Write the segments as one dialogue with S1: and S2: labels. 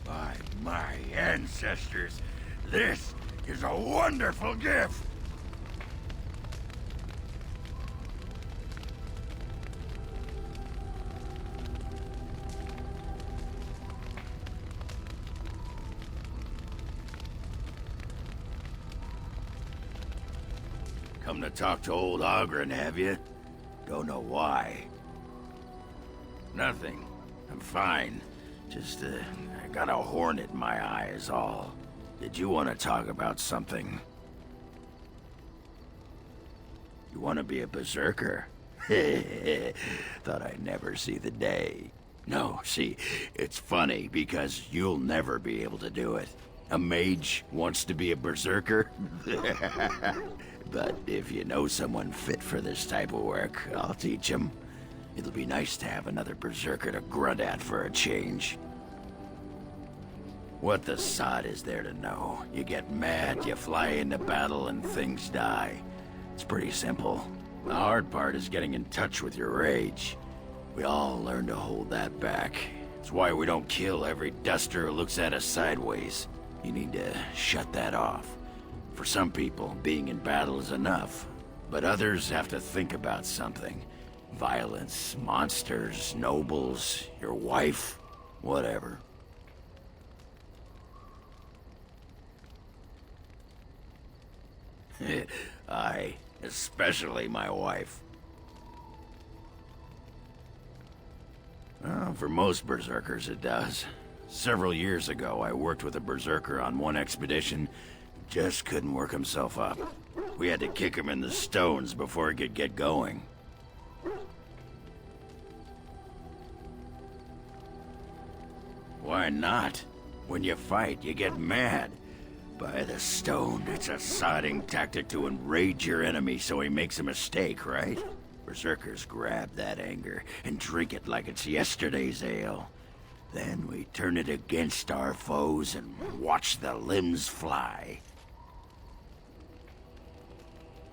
S1: By my ancestors, this is a wonderful gift! Come to talk to old Oghren, have you? Don't know why. Nothing. I'm fine. Just, I got a hornet in my eye is all. Did you want to talk about something? You want to be a berserker? Thought I'd never see the day. No, see, it's funny because you'll never be able to do it. A mage wants to be a berserker? But if you know someone fit for this type of work, I'll teach him. It'll be nice to have another berserker to grunt at for a change. What the sod is there to know? You get mad, you fly into battle, and things die. It's pretty simple. The hard part is getting in touch with your rage. We all learn to hold that back. It's why we don't kill every duster who looks at us sideways. You need to shut that off. For some people, being in battle is enough. But others have to think about something. Violence, monsters, nobles, your wife, whatever. Aye, especially my wife. Well, for most berserkers it does. Several years ago, I worked with a berserker on one expedition. Just couldn't work himself up. We had to kick him in the stones before he could get going. Why not? When you fight, you get mad. By the stone, it's a sodding tactic to enrage your enemy so he makes a mistake, right? Berserkers grab that anger and drink it like it's yesterday's ale. Then we turn it against our foes and watch the limbs fly.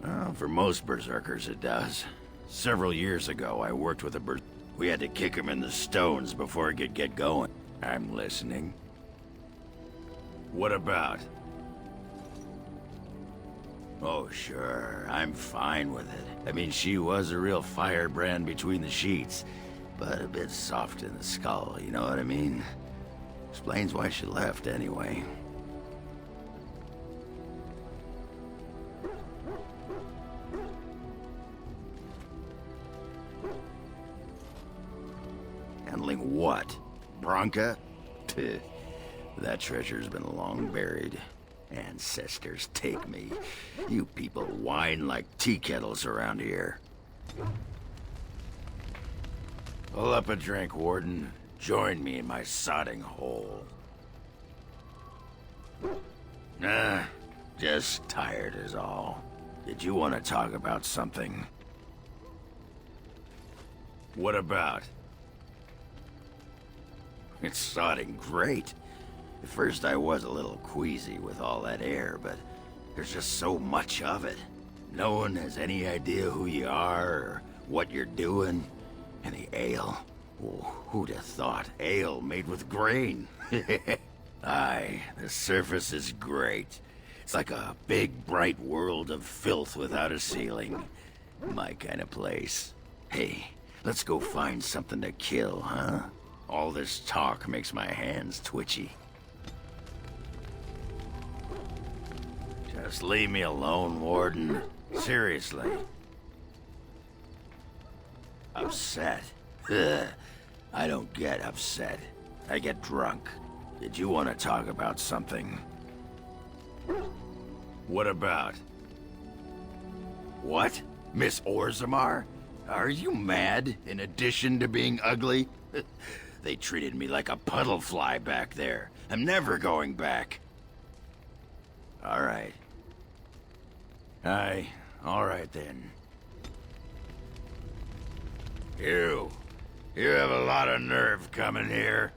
S1: Well, for most berserkers it does. Several years ago, I worked with a we had to kick him in the stones before he could get going. I'm listening. What about? Oh, sure. I'm fine with it. I mean, she was a real firebrand between the sheets, but a bit soft in the skull, you know what I mean? Explains why she left, anyway. Handling what? Branka? That treasure's been long buried. Ancestors take me. You people whine like tea kettles around here. Pull up a drink, Warden. Join me in my sodding hole. Nah, just tired is all. Did you want to talk about something? What about? It's sodding great. At first I was a little queasy with all that air, but there's just so much of it. No one has any idea who you are or what you're doing. And the ale. Oh, who'd have thought? Ale made with grain. Aye, the surface is great. It's like a big, bright world of filth without a ceiling. My kind of place. Hey, let's go find something to kill, huh? All this talk makes my hands twitchy. Just leave me alone, Warden. Seriously. Upset? Ugh. I don't get upset. I get drunk. Did you want to talk about something? What about? What? Miss Orzammar? Are you mad, in addition to being ugly? They treated me like a puddle fly back there. I'm never going back. All right. Aye, all right then. You have a lot of nerve coming here.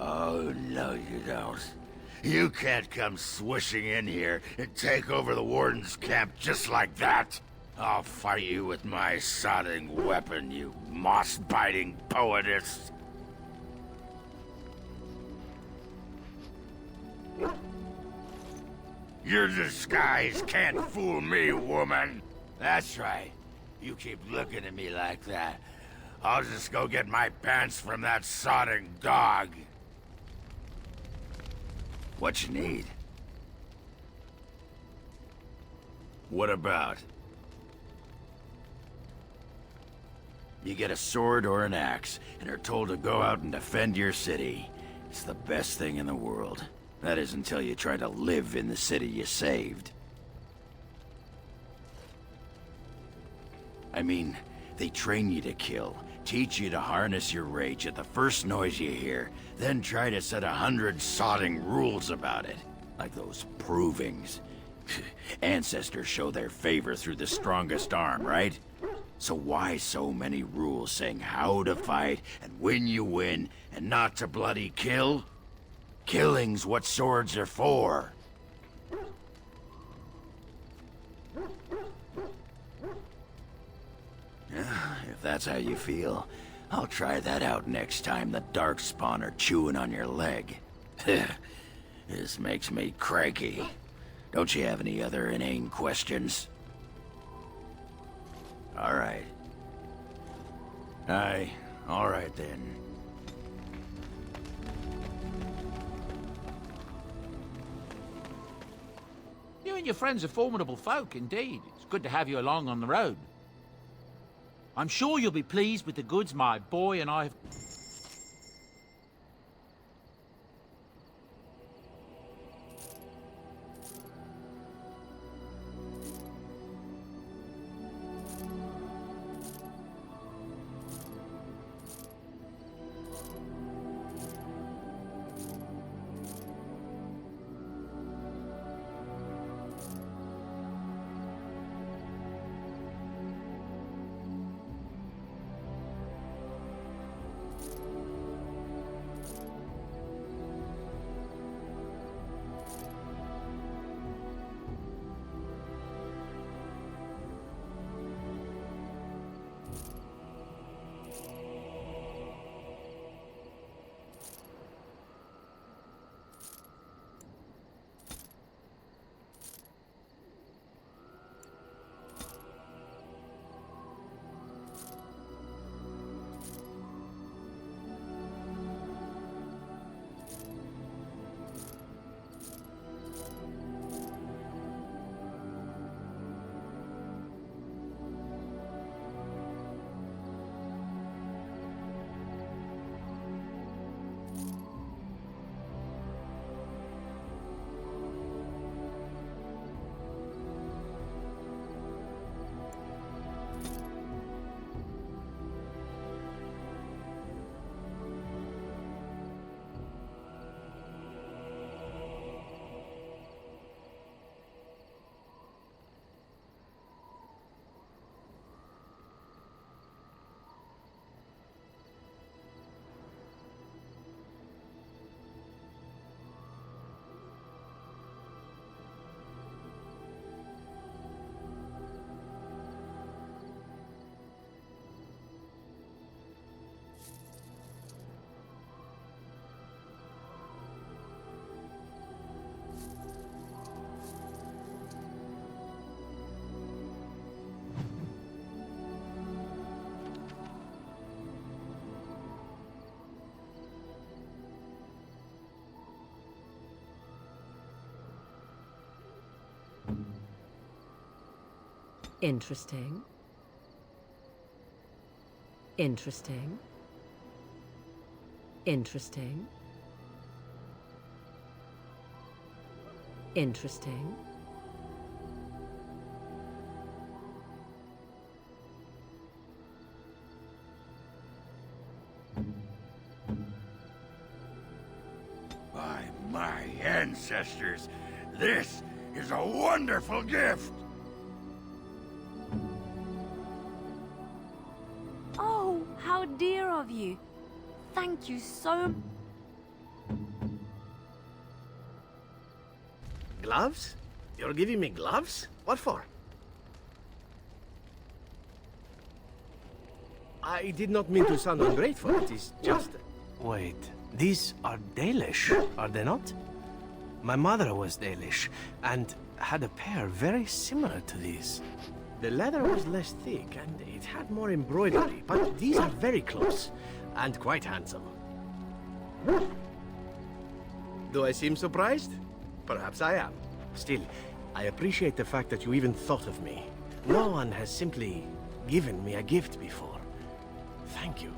S1: Oh, no you don't. You can't come swishing in here and take over the Warden's camp just like that. I'll fight you with my sodding weapon, you moss-biting poetess. Your disguise can't fool me, woman. That's right. You keep looking at me like that, I'll just go get my pants from that sodding dog. What you need? What about? You get a sword or an axe, and are told to go out and defend your city. It's the best thing in the world. That is until you try to live in the city you saved. I mean, they train you to kill, teach you to harness your rage at the first noise you hear, then try to set 100 sodding rules about it. Like those provings. Ancestors show their favor through the strongest arm, right? So why so many rules saying how to fight, and when you win, and not to bloody kill? Killing's what swords are for. If that's how you feel, I'll try that out next time the Darkspawn are chewing on your leg. This makes me cranky. Don't you have any other inane questions? All right. Aye, all right then.
S2: You and your friends are formidable folk, indeed. It's good to have you along on the road. I'm sure you'll be pleased with the goods my boy and I have...
S3: Interesting. Interesting. Interesting. Interesting.
S1: By my ancestors, this is a wonderful gift!
S4: Oh, how dear of you. Thank you so...
S5: Gloves? You're giving me gloves? What for? I did not mean to sound ungrateful. It is just... Wait, these are Dalish, are they not? My mother was Dalish, and had a pair very similar to these. The leather was less thick, and it had more embroidery, but these are very close, and quite handsome. Do I seem surprised? Perhaps I am. Still, I appreciate the fact that you even thought of me. No one has simply given me a gift before. Thank you.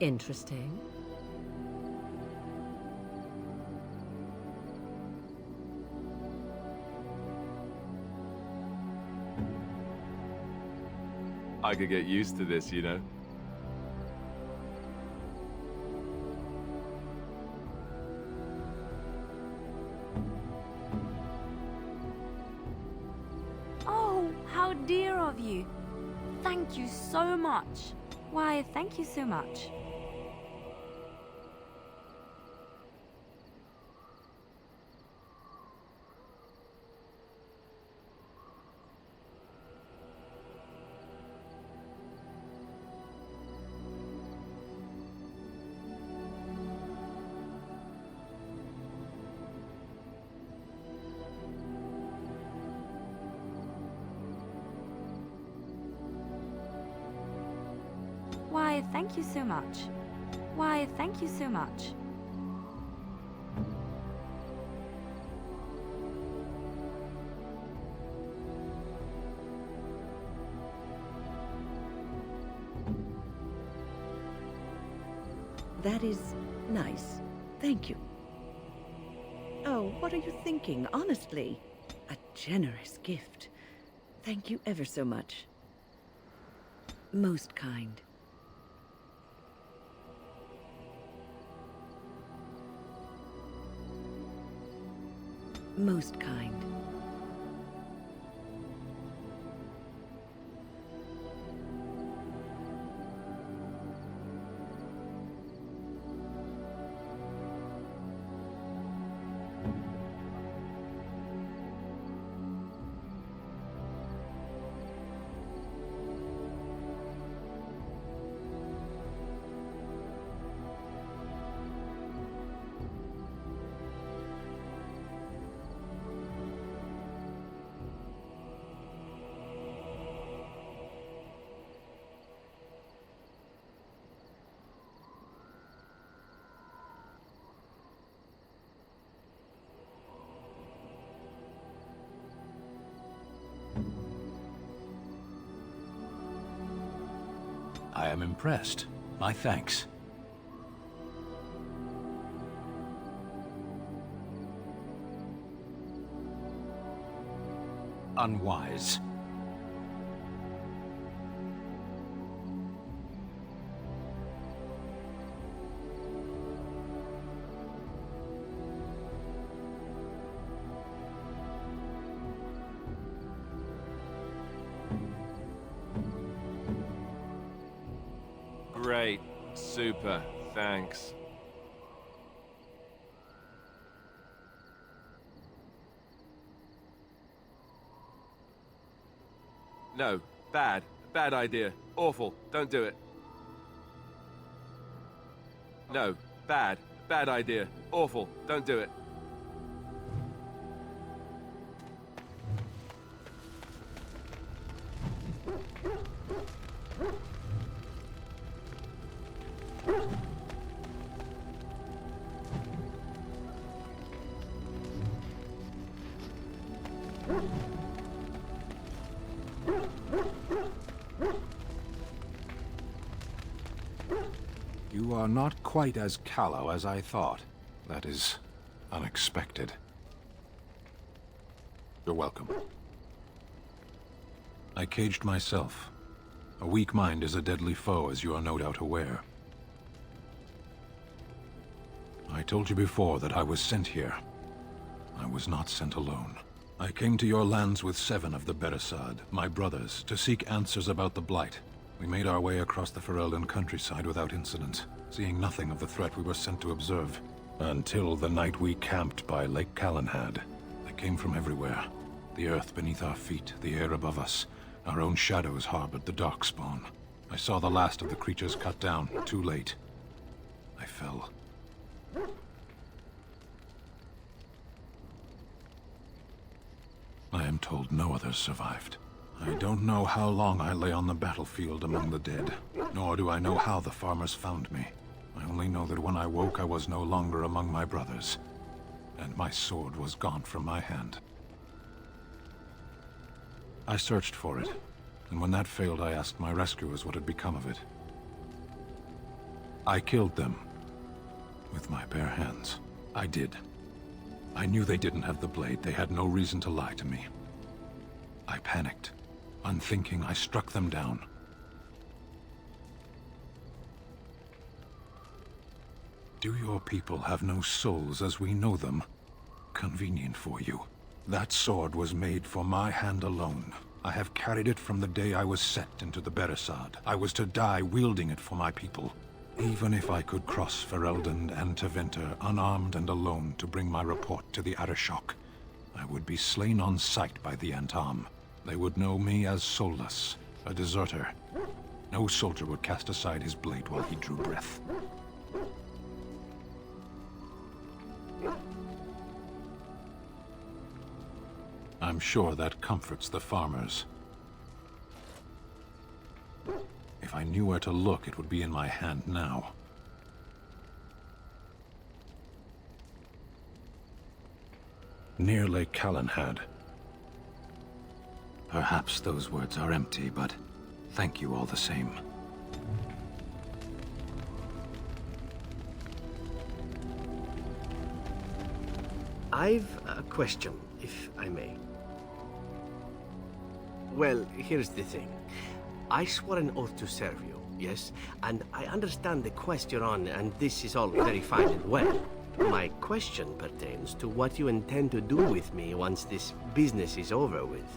S3: Interesting.
S6: I could get used to this, you know.
S4: Oh, how dear of you. Thank you so much. Why, thank you so much. Why, thank you so much. Why, thank you so much.
S7: That is nice. Thank you. Oh, what are you thinking, honestly? A generous gift. Thank you ever so much. Most kind. Most kind.
S8: I am impressed. My thanks. Unwise.
S6: Great. Super. Thanks. No. Bad. bad idea. Awful. Don't do it. No, bad. Bad idea. Awful. Don't do it.
S8: You are not quite as callow as I thought. That is unexpected. You're welcome. I caged myself. A weak mind is a deadly foe, as you are no doubt aware. I told you before that I was sent here. I was not sent alone. I came to your lands with 7 of the Beresad, my brothers, to seek answers about the Blight. We made our way across the Ferelden countryside without incident, seeing nothing of the threat we were sent to observe. Until the night we camped by Lake Calenhad. They came from everywhere. The earth beneath our feet, the air above us. Our own shadows harbored the Darkspawn. I saw the last of the creatures cut down, too late. I fell. I am told no others survived. I don't know how long I lay on the battlefield among the dead, nor do I know how the farmers found me. I only know that when I woke I was no longer among my brothers, and my sword was gone from my hand. I searched for it, and when that failed I asked my rescuers what had become of it. I killed them, with my bare hands. I did. I knew they didn't have the blade. They had no reason to lie to me. I panicked. Unthinking, I struck them down. Do your people have no souls as we know them? Convenient for you. That sword was made for my hand alone. I have carried it from the day I was set into the Beresad. I was to die wielding it for my people. Even if I could cross Ferelden and Tevinter unarmed and alone to bring my report to the Arishok, I would be slain on sight by the Antam. They would know me as soulless, a deserter. No soldier would cast aside his blade while he drew breath. I'm sure that comforts the farmers. If I knew where to look, it would be in my hand now. Near Lake Calenhad. Perhaps those words are empty, but thank you all the same.
S5: I've a question, if I may. Well, here's the thing. I swore an oath to serve you, yes? And I understand the quest you're on, and this is all very fine and well. My question pertains to what you intend to do with me once this business is over with,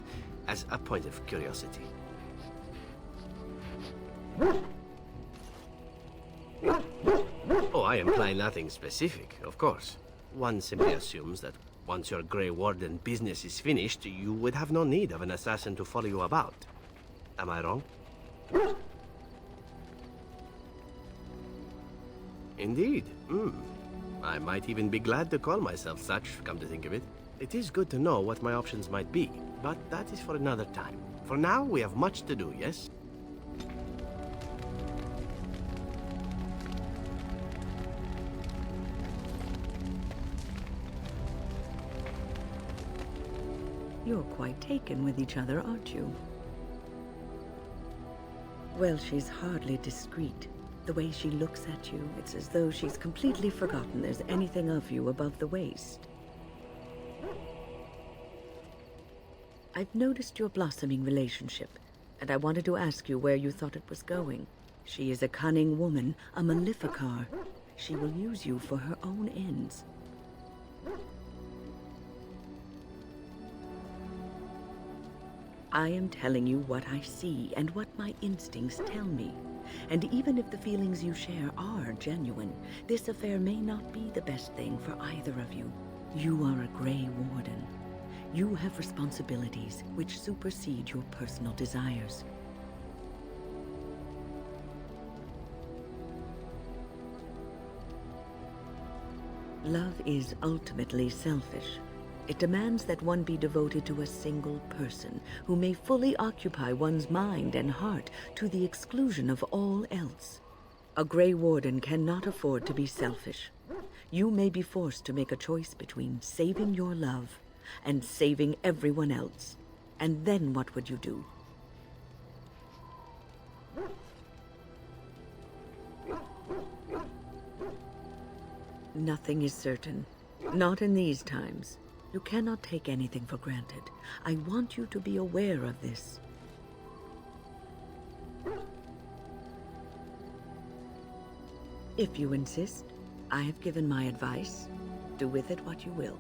S5: as a point of curiosity. Oh, I imply nothing specific, of course. One simply assumes that once your Grey Warden business is finished, you would have no need of an assassin to follow you about. Am I wrong? Indeed. I might even be glad to call myself such, come to think of it. It is good to know what my options might be, but that is for another time. For now, we have much to do, yes?
S7: You're quite taken with each other, aren't you? Well, she's hardly discreet. The way she looks at you, it's as though she's completely forgotten there's anything of you above the waist. I've noticed your blossoming relationship, and I wanted to ask you where you thought it was going. She is a cunning woman, a Maleficar. She will use you for her own ends. I am telling you what I see and what my instincts tell me. And even if the feelings you share are genuine, this affair may not be the best thing for either of you. You are a Grey Warden. You have responsibilities which supersede your personal desires. Love is ultimately selfish. It demands that one be devoted to a single person who may fully occupy one's mind and heart to the exclusion of all else. A Grey Warden cannot afford to be selfish. You may be forced to make a choice between saving your love and saving everyone else. And then what would you do? Nothing is certain. Not in these times. You cannot take anything for granted. I want you to be aware of this. If you insist, I have given my advice. Do with it what you will.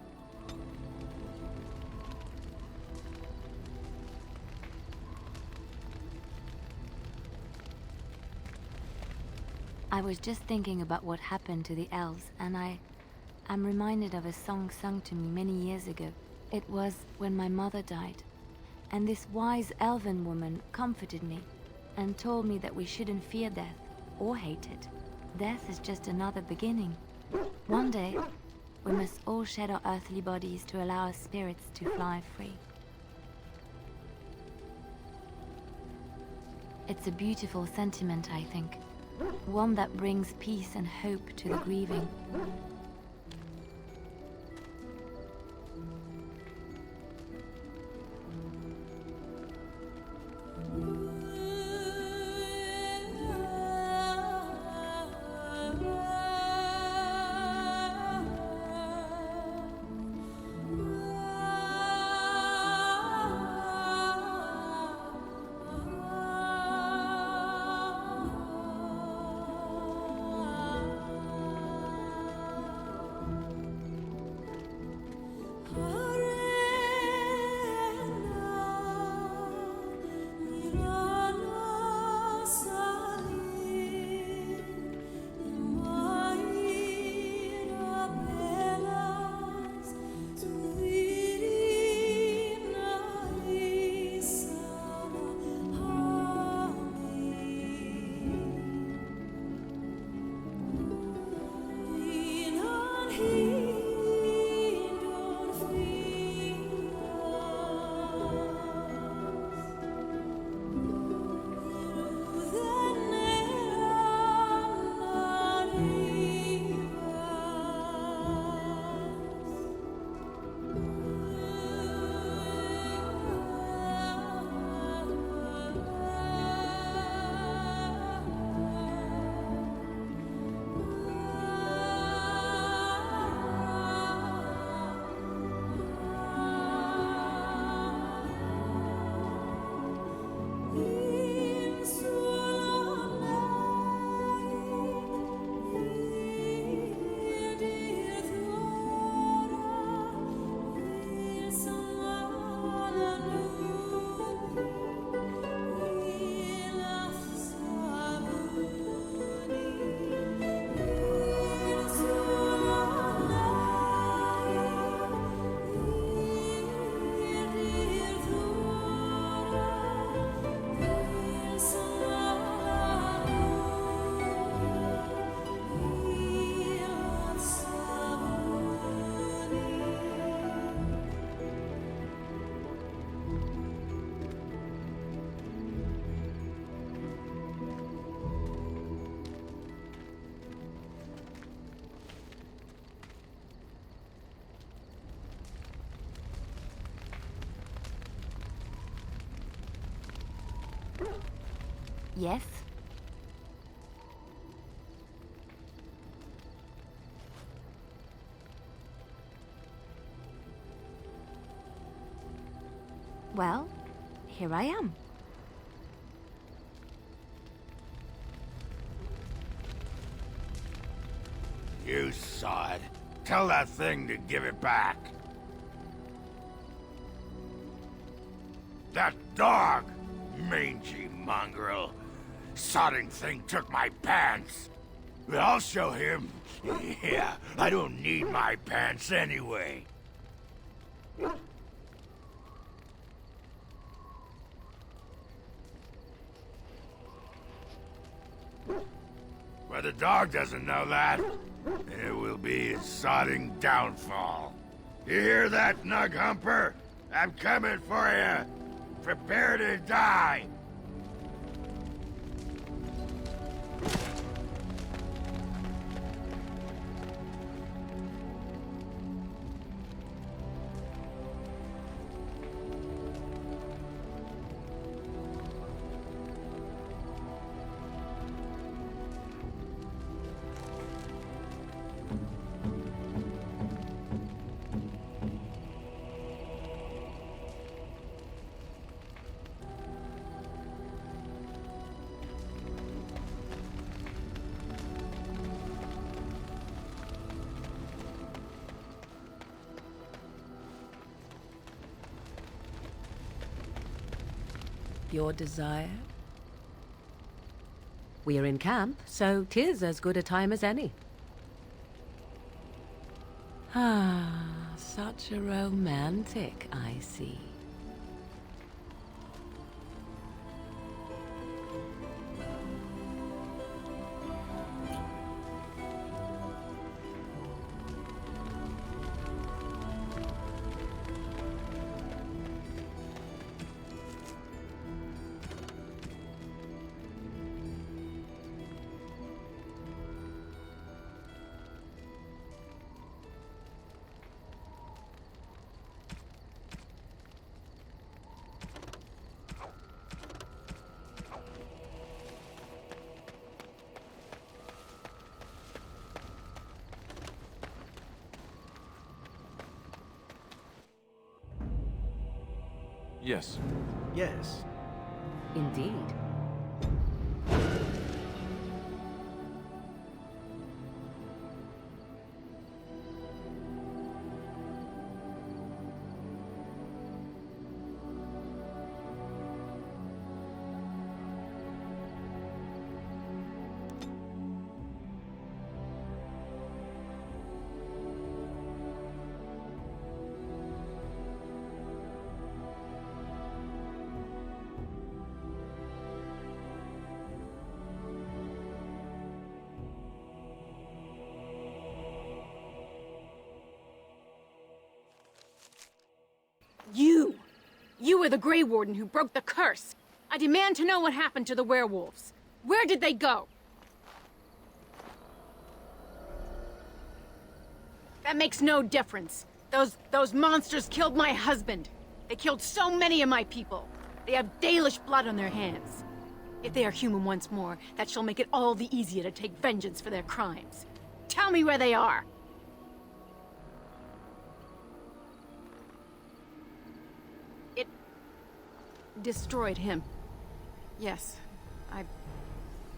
S4: I was just thinking about what happened to the elves, and I'm reminded of a song sung to me many years ago. It was when my mother died, and this wise elven woman comforted me and told me that we shouldn't fear death or hate it. Death is just another beginning. One day, we must all shed our earthly bodies to allow our spirits to fly free. It's a beautiful sentiment, I think. One that brings peace and hope to the grieving. Yes? Well, here I am.
S1: You saw it. Tell that thing to give it back. That dog! Mangy mongrel. Sodding thing took my pants. But I'll show him. Yeah, I don't need my pants anyway. But the dog doesn't know that. It will be his sodding downfall. You hear that, Nug Humper? I'm coming for you. Prepare to die.
S3: Your desire? We're in camp, so 'tis as good a time as any. Ah, such a romantic, I see.
S6: Yes.
S5: Yes.
S3: Indeed.
S9: You were the Grey Warden who broke the curse. I demand to know what happened to the werewolves. Where did they go? That makes no difference. Those monsters killed my husband. They killed so many of my people. They have Dalish blood on their hands. If they are human once more, that shall make it all the easier to take vengeance for their crimes. Tell me where they are. It destroyed him. Yes,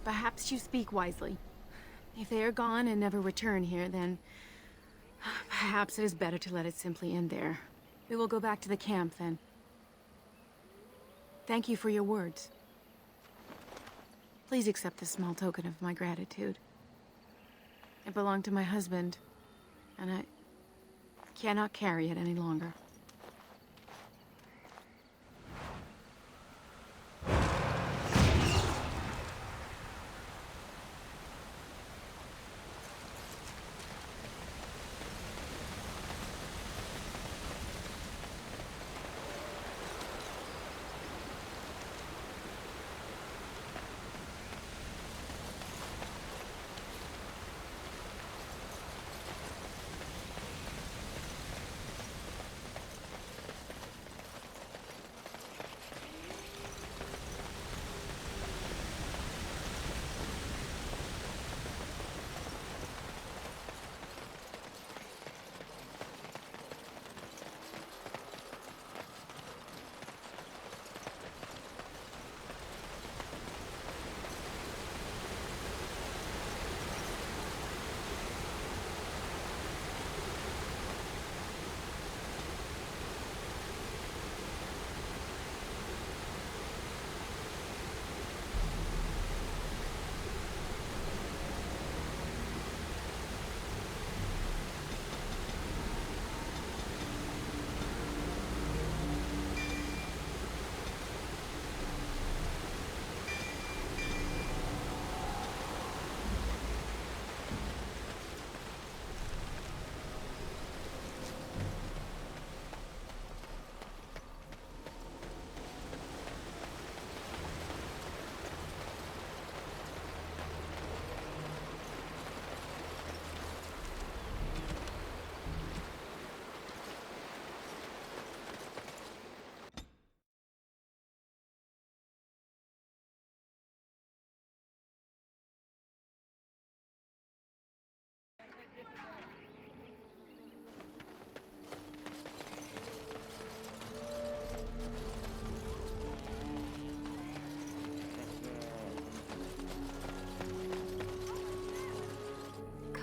S9: perhaps you speak wisely. If they are gone and never return here, then perhaps it is better to let it simply end there. We will go back to the camp then. Thank you for your words. Please accept this small token of my gratitude. It belonged to my husband, and I cannot carry it any longer.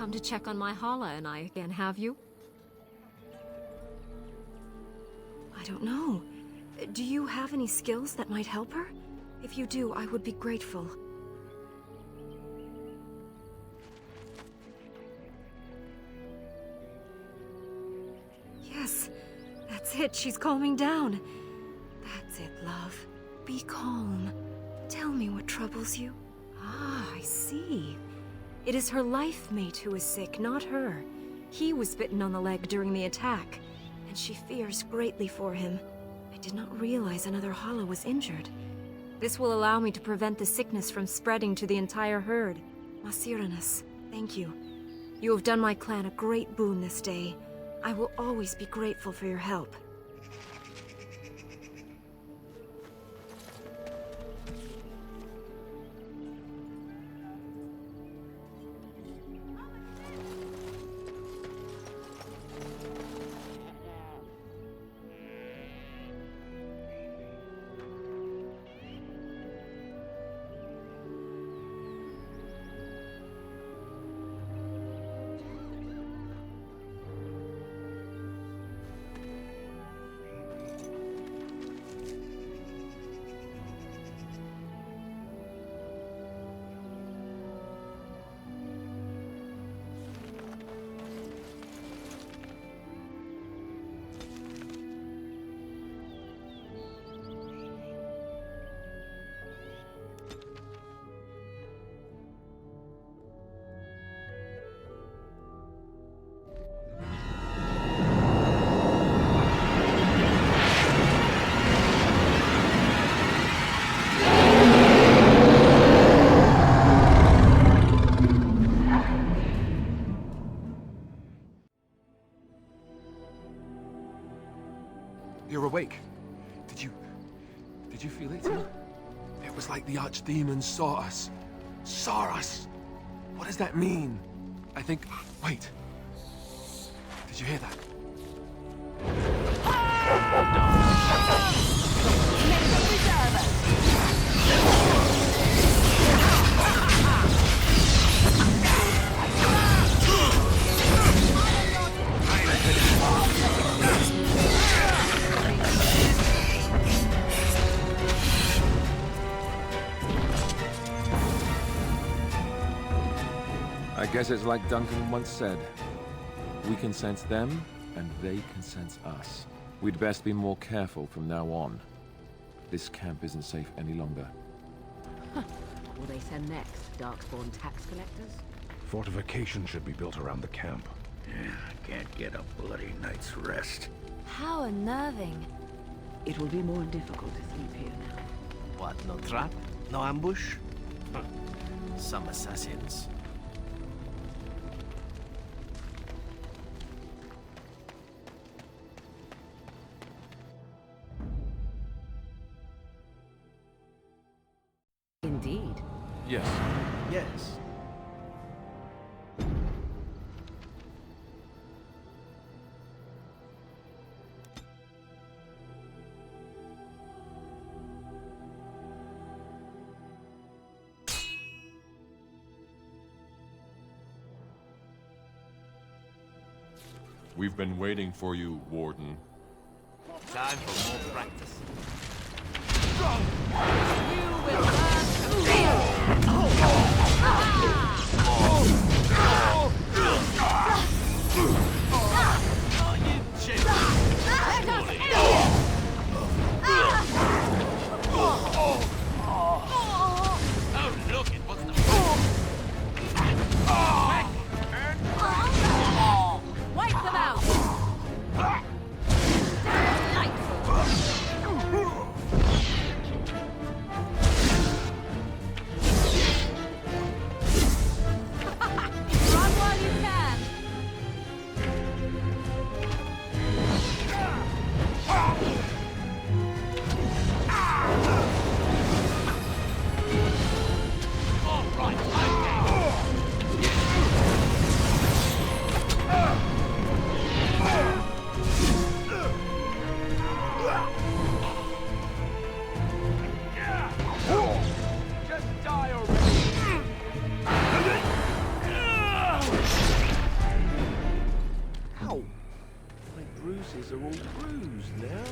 S10: come to check on my Hala and I again, have you?
S11: I don't know. Do you have any skills that might help her? If you do, I would be grateful. Yes, that's it. She's calming down. That's it, love. Be calm. Tell me what troubles you. Ah, I see. It is her life mate who is sick, not her. He was bitten on the leg during the attack, and she fears greatly for him. I did not realize another Hala was injured. This will allow me to prevent the sickness from spreading to the entire herd. Masiranus, thank you. You have done my clan a great boon this day. I will always be grateful for your help.
S6: You're awake. Did you feel it? It was like the archdemon saw us. Saw us! What does that mean? I think... Wait. Did you hear that? I guess it's like Duncan once said. We can sense them, and they can sense us. We'd best be more careful from now on. This camp isn't safe any longer.
S3: What will they send next? Darkspawn tax collectors?
S8: Fortification should be built around the camp.
S1: Yeah, I can't get a bloody night's rest.
S4: How unnerving.
S7: It will be more difficult to sleep here now.
S5: What, no trap? No ambush? Some assassins.
S3: Indeed.
S6: Yes.
S5: Yes.
S12: We've been waiting for you, Warden.
S5: Time for more practice.
S10: Wipe them out!
S5: bruises are all bruised now.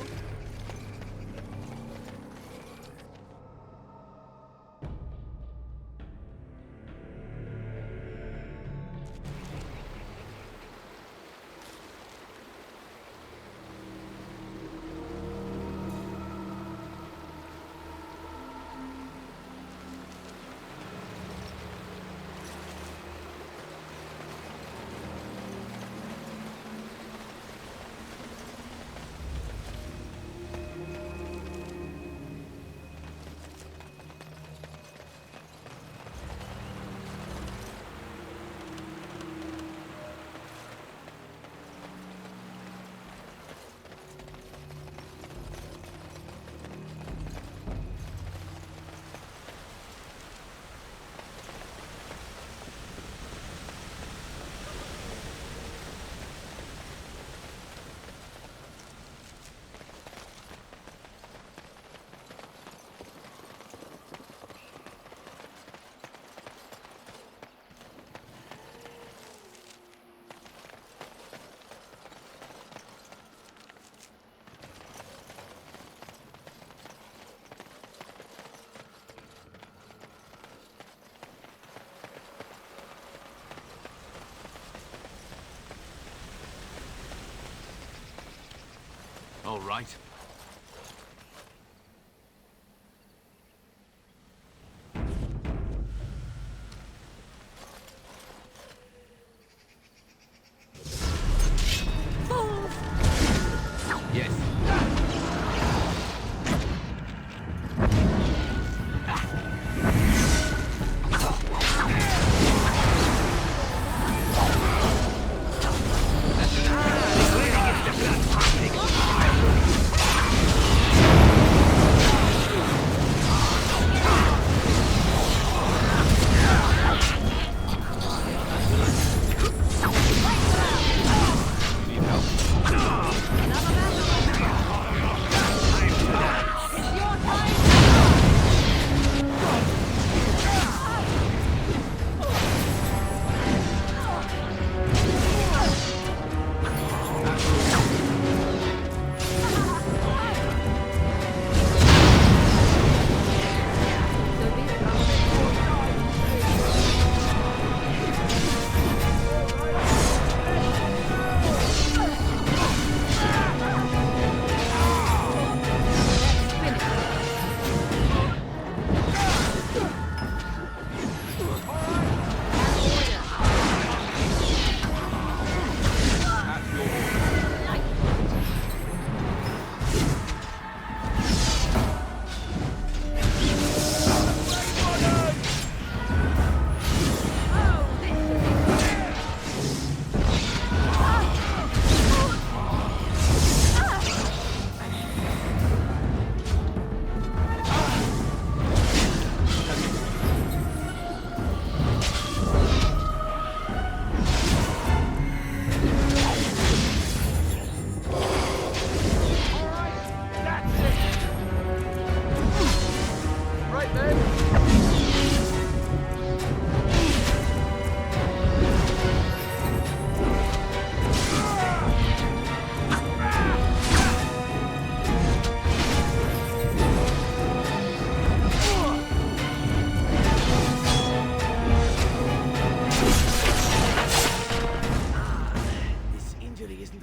S2: All right.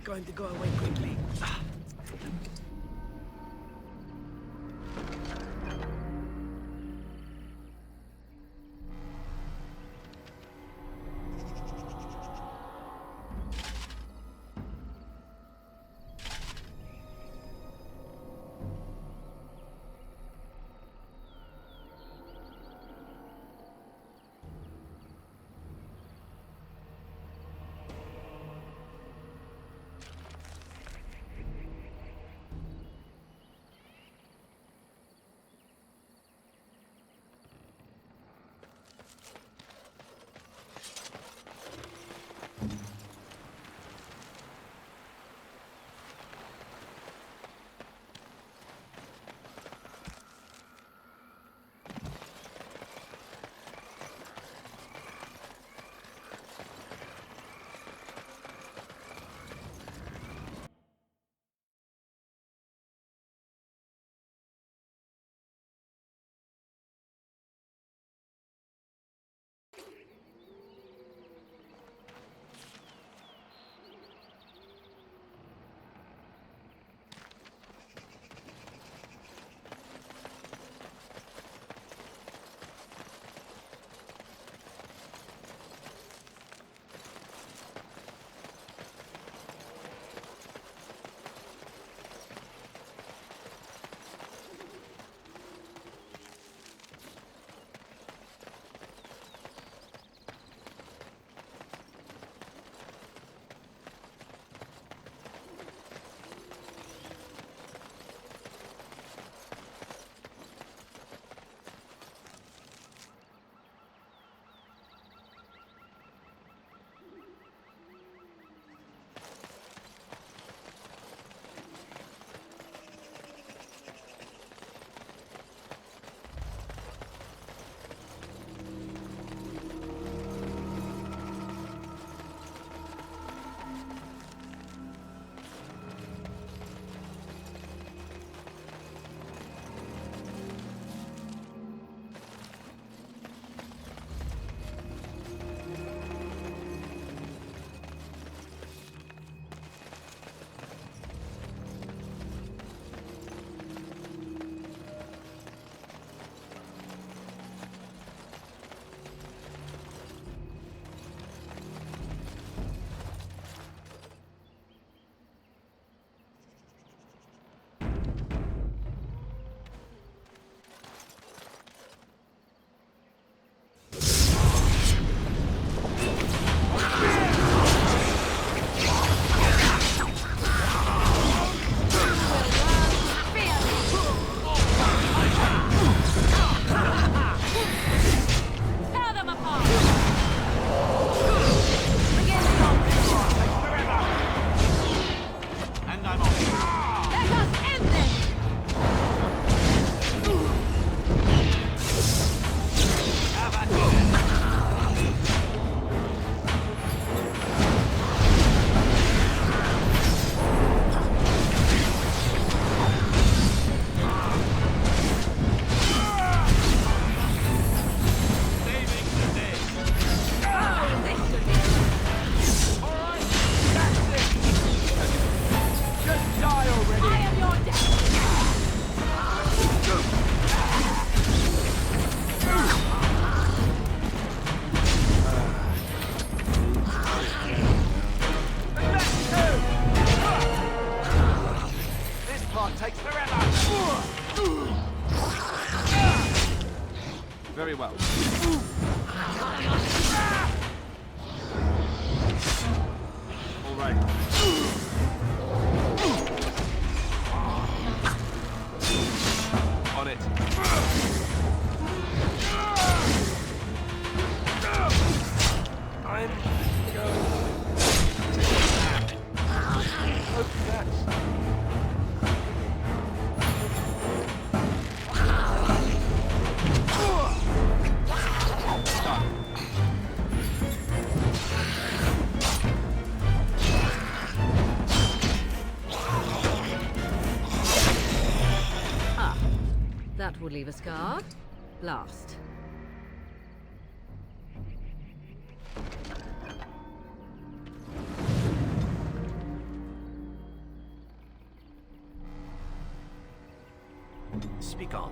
S5: Going to go away quickly.
S10: Let us end this!
S6: Very well. All right. On it. I'm going. Hope that's.
S3: That will leave a scar. Blast.
S5: Speak on.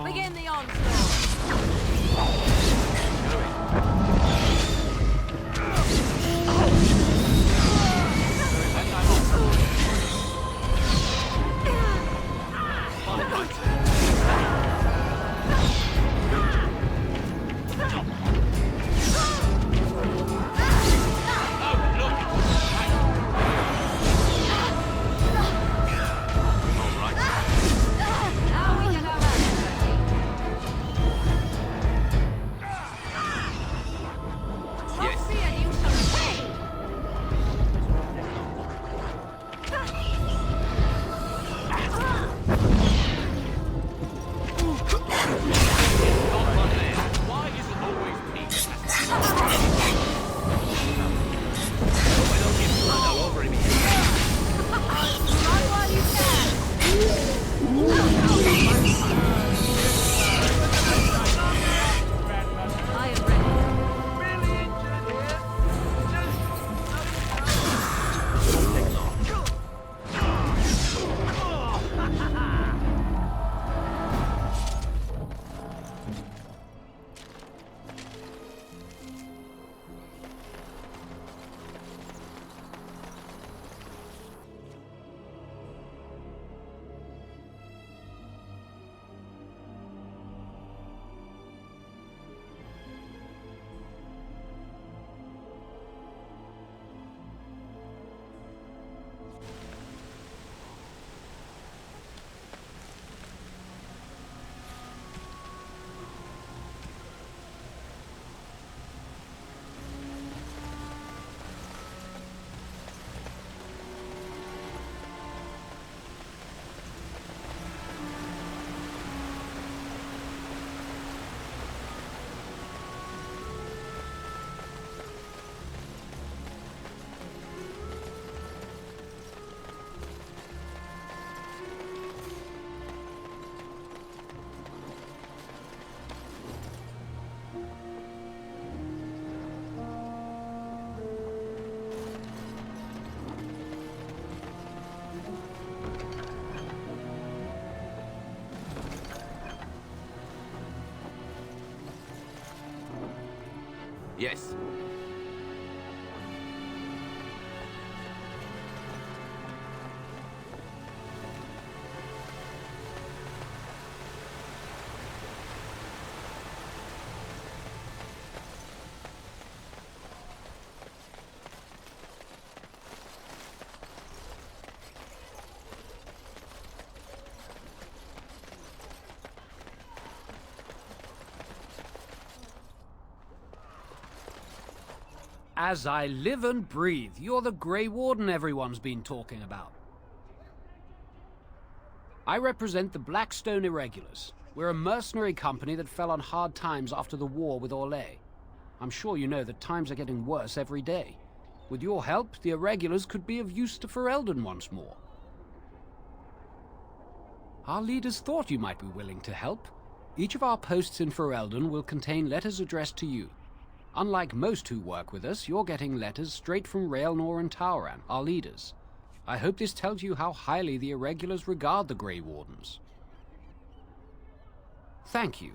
S3: Begin the onslaught!
S2: Yes.
S13: As I live and breathe, you're the Grey Warden everyone's been talking about. I represent the Blackstone Irregulars. We're a mercenary company that fell on hard times after the war with Orlais. I'm sure you know that times are getting worse every day. With your help, the Irregulars could be of use to Ferelden once more. Our leaders thought you might be willing to help. Each of our posts in Ferelden will contain letters addressed to you. Unlike most who work with us, you're getting letters straight from Raelnor and Tauran, our leaders. I hope this tells you how highly the Irregulars regard the Grey Wardens. Thank you.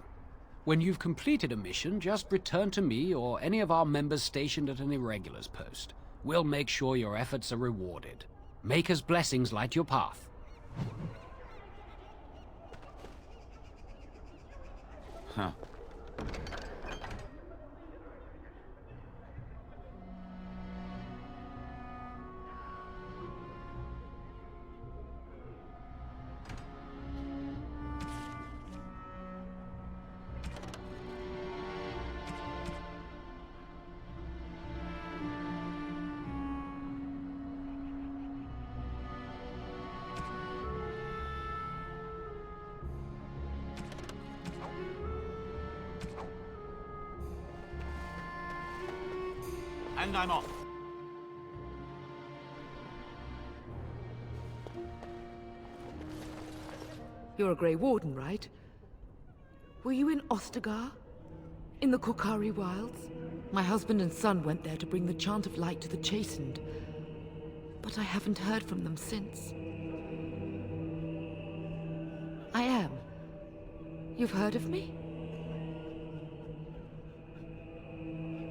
S13: When you've completed a mission, just return to me or any of our members stationed at an Irregulars post. We'll make sure your efforts are rewarded. Maker's blessings light your path.
S2: Huh. And I'm off.
S3: You're a Grey Warden, right? Were you in Ostagar? In the Korcari Wilds? My husband and son went there to bring the Chant of Light to the Chastened. But I haven't heard from them since. I am. You've heard of me?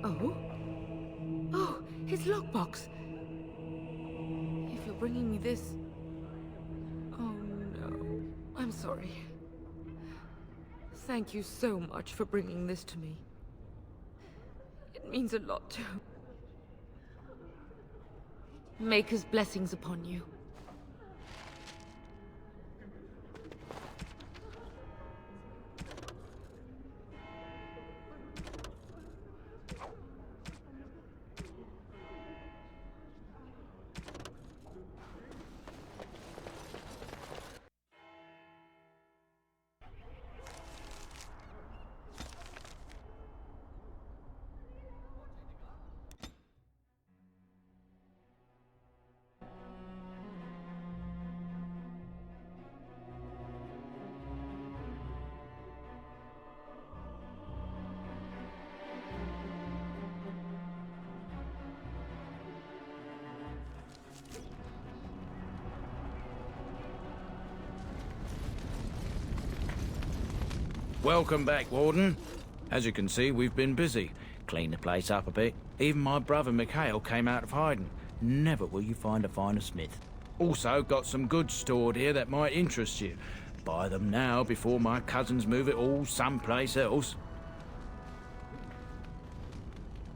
S3: Oh? Oh, his lockbox. If you're bringing me this... Oh no, I'm sorry. Thank you so much for bringing this to me. It means a lot to... Maker's blessings upon you.
S14: Welcome back, Warden. As you can see, we've been busy. Cleaned the place up a bit. Even my brother Mikhail came out of hiding. Never will you find a finer smith. Also, got some goods stored here that might interest you. Buy them now before my cousins move it all someplace else.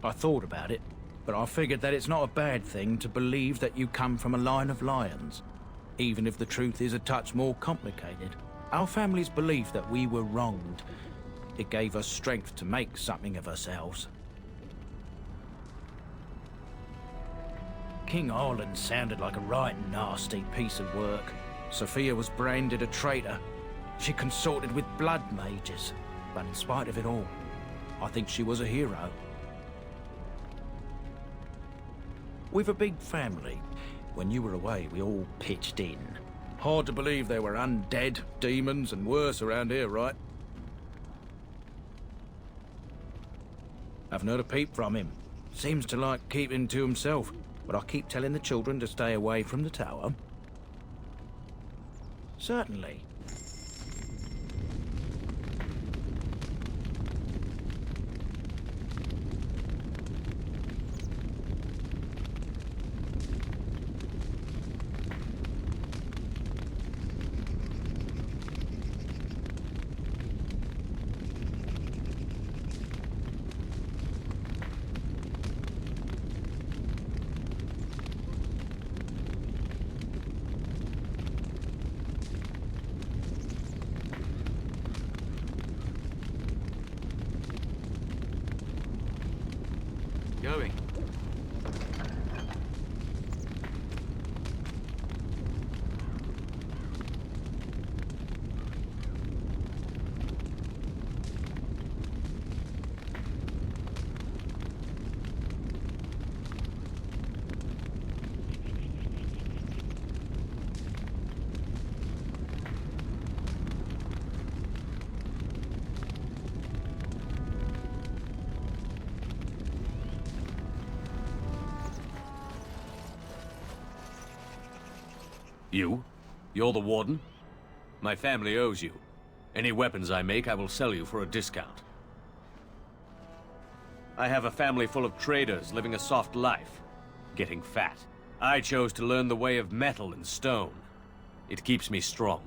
S14: I thought about it, but I figured that it's not a bad thing to believe that you come from a line of lions, even if the truth is a touch more complicated. Our family's belief that we were wronged. It gave us strength to make something of ourselves. King Arlen sounded like a right nasty piece of work. Sophia was branded a traitor. She consorted with blood mages. But in spite of it all, I think she was a hero. We've a big family. When you were away, we all pitched in. Hard to believe there were undead, demons, and worse around here, right? Haven't heard a peep from him. Seems to like keeping to himself, but I keep telling the children to stay away from the tower. Certainly.
S2: Going.
S15: You? You're the Warden? My family owes you. Any weapons I make, I will sell you for a discount. I have a family full of traders living a soft life, getting fat. I chose to learn the way of metal and stone. It keeps me strong.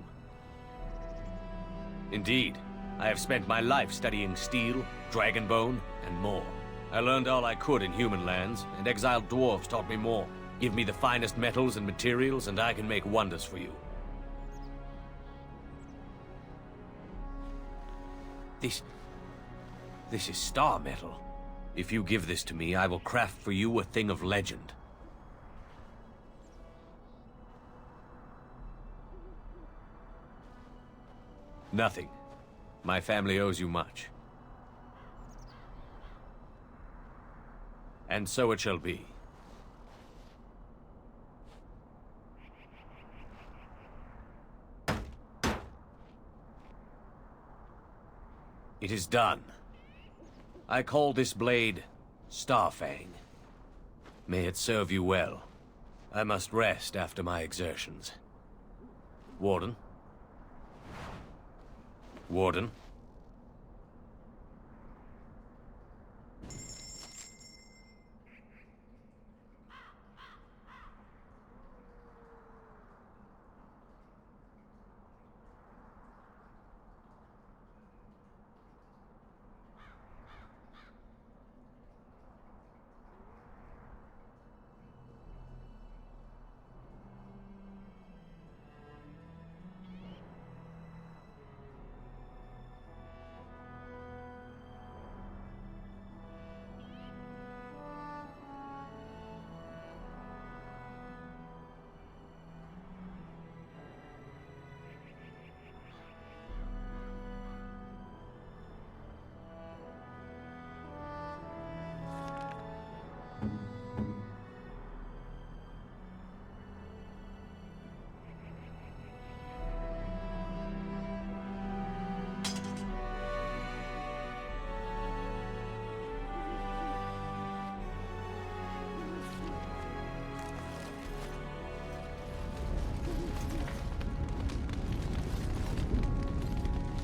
S15: Indeed, I have spent my life studying steel, dragonbone, and more. I learned all I could in human lands, and exiled dwarves taught me more. Give me the finest metals and materials, and I can make wonders for you. This is star metal. If you give this to me, I will craft for you a thing of legend. Nothing. My family owes you much. And so it shall be. It is done. I call this blade Starfang. May it serve you well. I must rest after my exertions. Warden? Warden?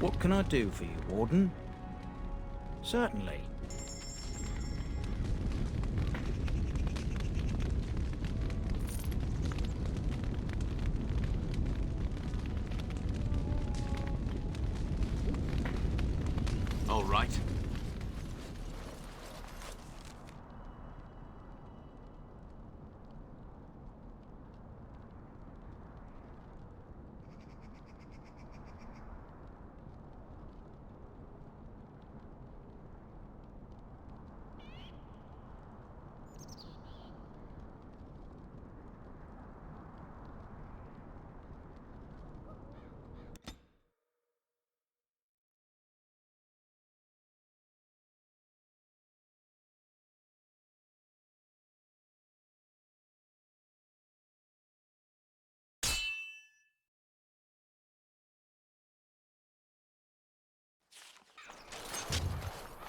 S14: What can I do for you, Warden? Certainly.
S2: All right.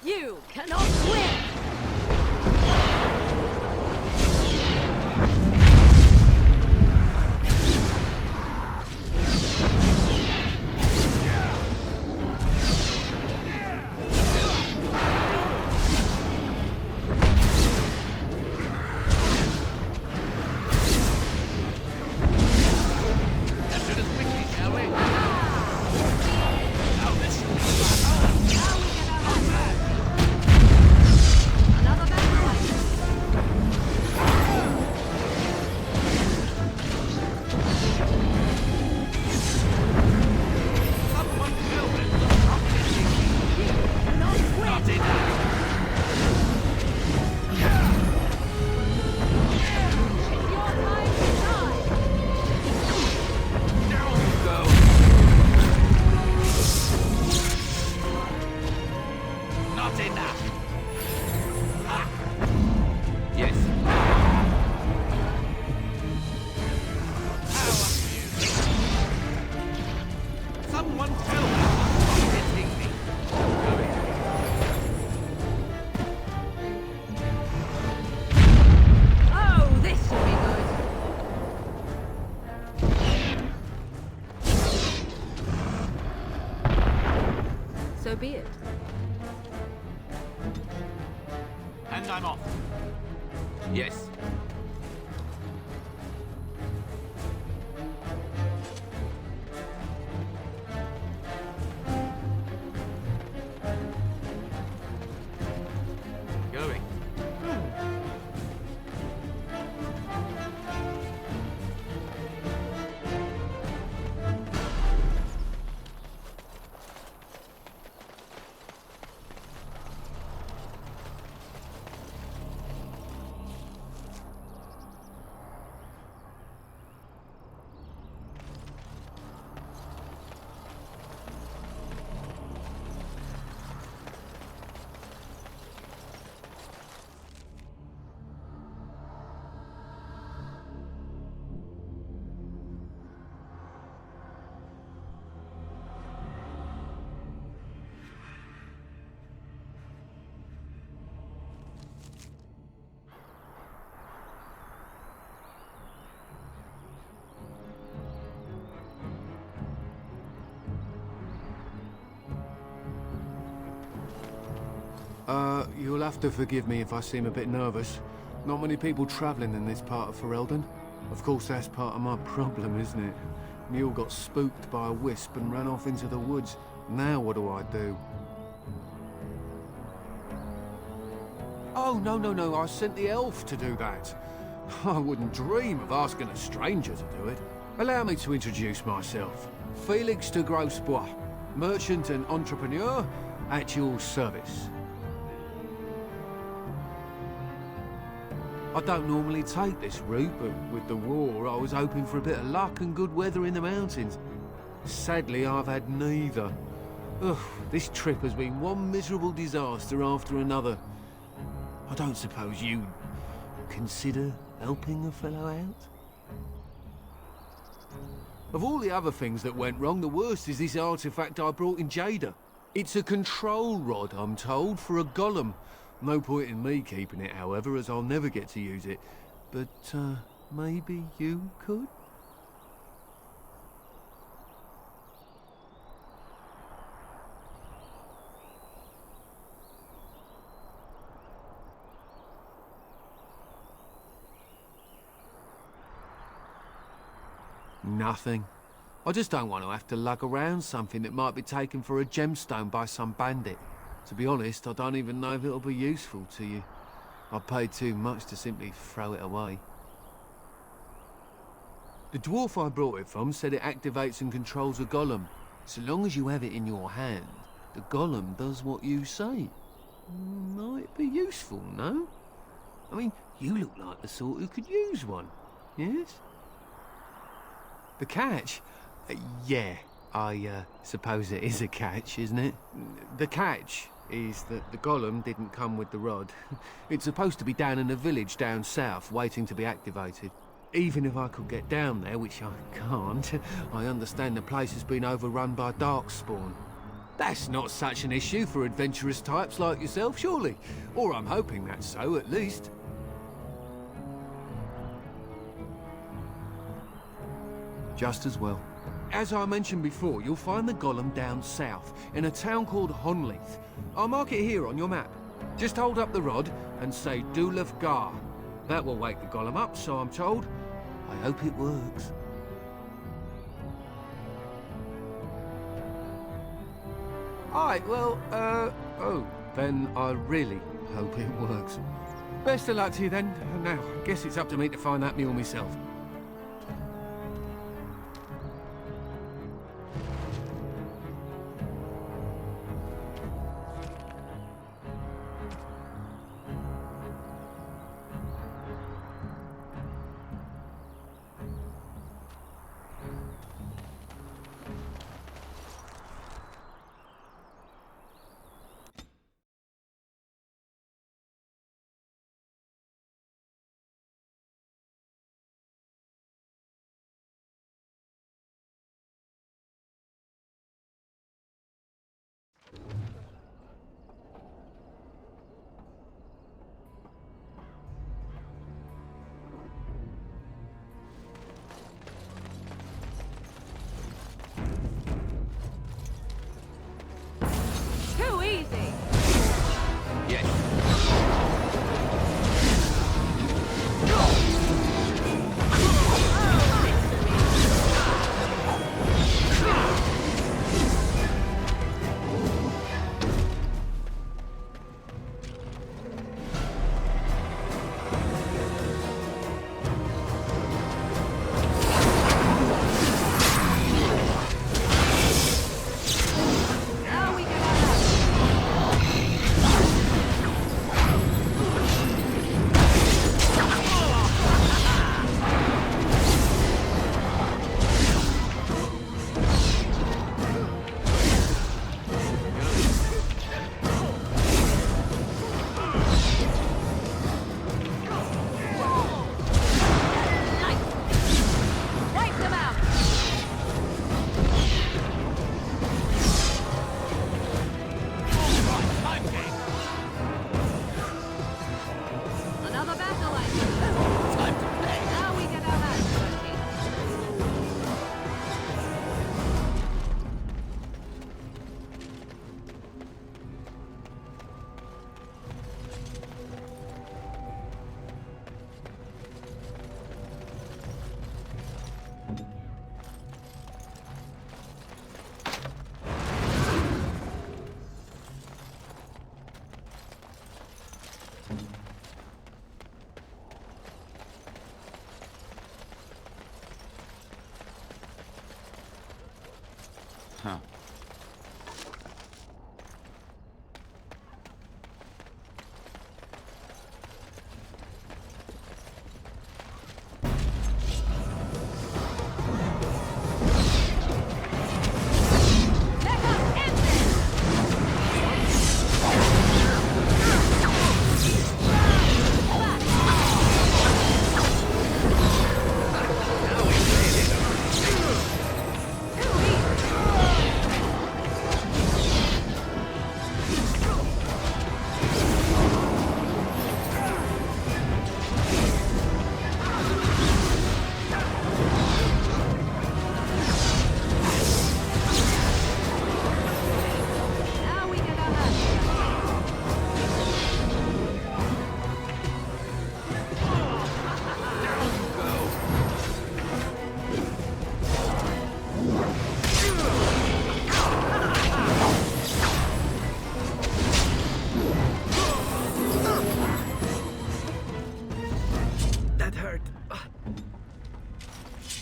S10: You cannot win!
S3: So be it.
S2: And I'm off. Yes. Going.
S16: You'll have to forgive me if I seem a bit nervous. Not many people travelling in this part of Ferelden. Of course, that's part of my problem, isn't it? Mule got spooked by a wisp and ran off into the woods. Now what do I do? Oh, no, I sent the elf to do that. I wouldn't dream of asking a stranger to do it. Allow me to introduce myself. Felix de Grosbois, merchant and entrepreneur at your service. I don't normally take this route, but with the war, I was hoping for a bit of luck and good weather in the mountains. Sadly, I've had neither. Ugh, this trip has been one miserable disaster after another. I don't suppose you consider helping a fellow out? Of all the other things that went wrong, the worst is this artifact I brought in Jada. It's a control rod, I'm told, for a golem. No point in me keeping it, however, as I'll never get to use it. But, maybe you could? Nothing. I just don't want to have to lug around something that might be taken for a gemstone by some bandit. To be honest, I don't even know if it'll be useful to you. I paid too much to simply throw it away. The dwarf I brought it from said it activates and controls a golem. So long as you have it in your hand, the golem does what you say. Might be useful, no? I mean, you look like the sort who could use one, yes? The catch? Yeah, I suppose it is a catch, isn't it? The catch is that the golem didn't come with the rod. It's supposed to be down in a village down south, waiting to be activated. Even if I could get down there, which I can't, I understand the place has been overrun by darkspawn. That's not such an issue for adventurous types like yourself, surely? Or I'm hoping that's so, at least. Just as well. As I mentioned before, you'll find the golem down south, in a town called Honleith. I'll mark it here on your map. Just hold up the rod and say Dulaf Gar. That will wake the golem up, so I'm told. I hope it works. Alright, well, oh, then I really hope it works. Best of luck to you then. Now, I guess it's up to me to find that mule myself.
S10: Too easy!
S2: Huh.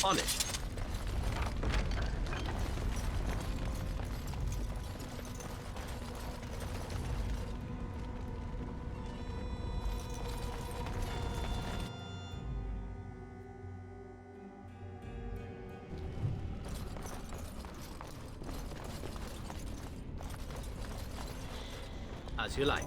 S5: On it. As you like.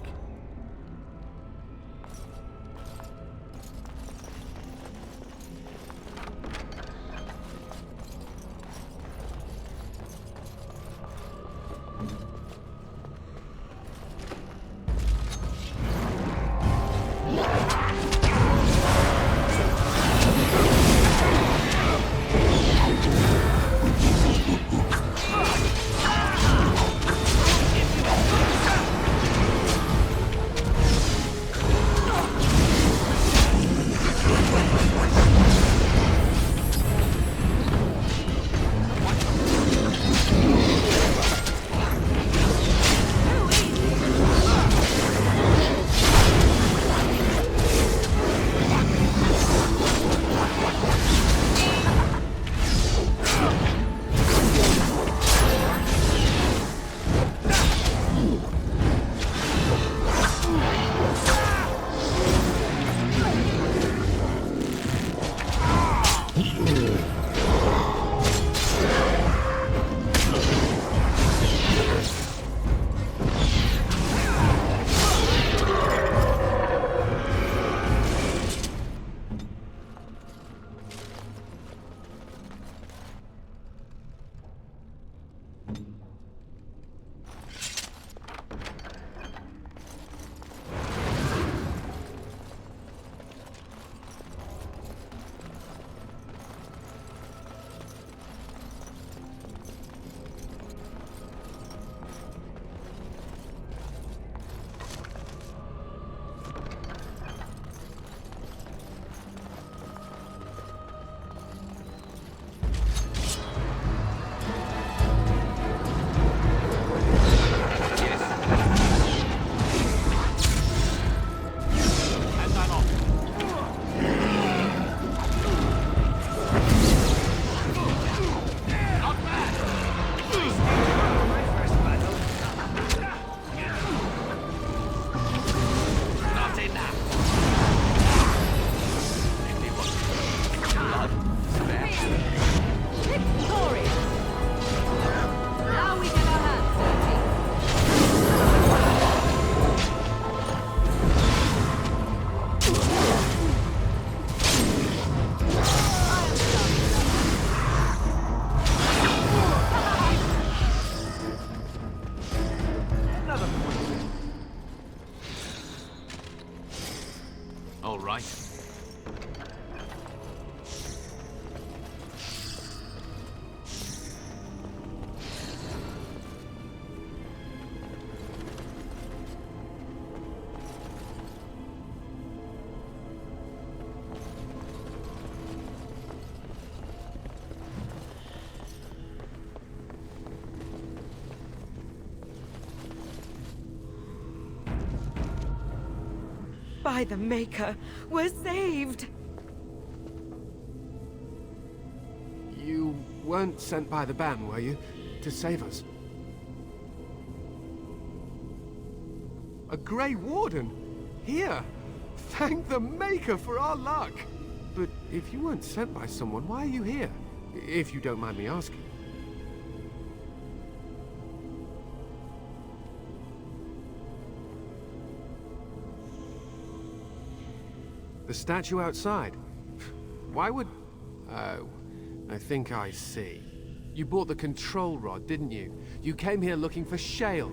S7: By the Maker, we're saved!
S16: You weren't sent by the Ban, were you? To save us? A Grey Warden? Here! Thank the Maker for our luck! But if you weren't sent by someone, why are you here? If you don't mind me asking. The statue outside? Why would... Oh, I think I see. You bought the control rod, didn't you? You came here looking for Shale.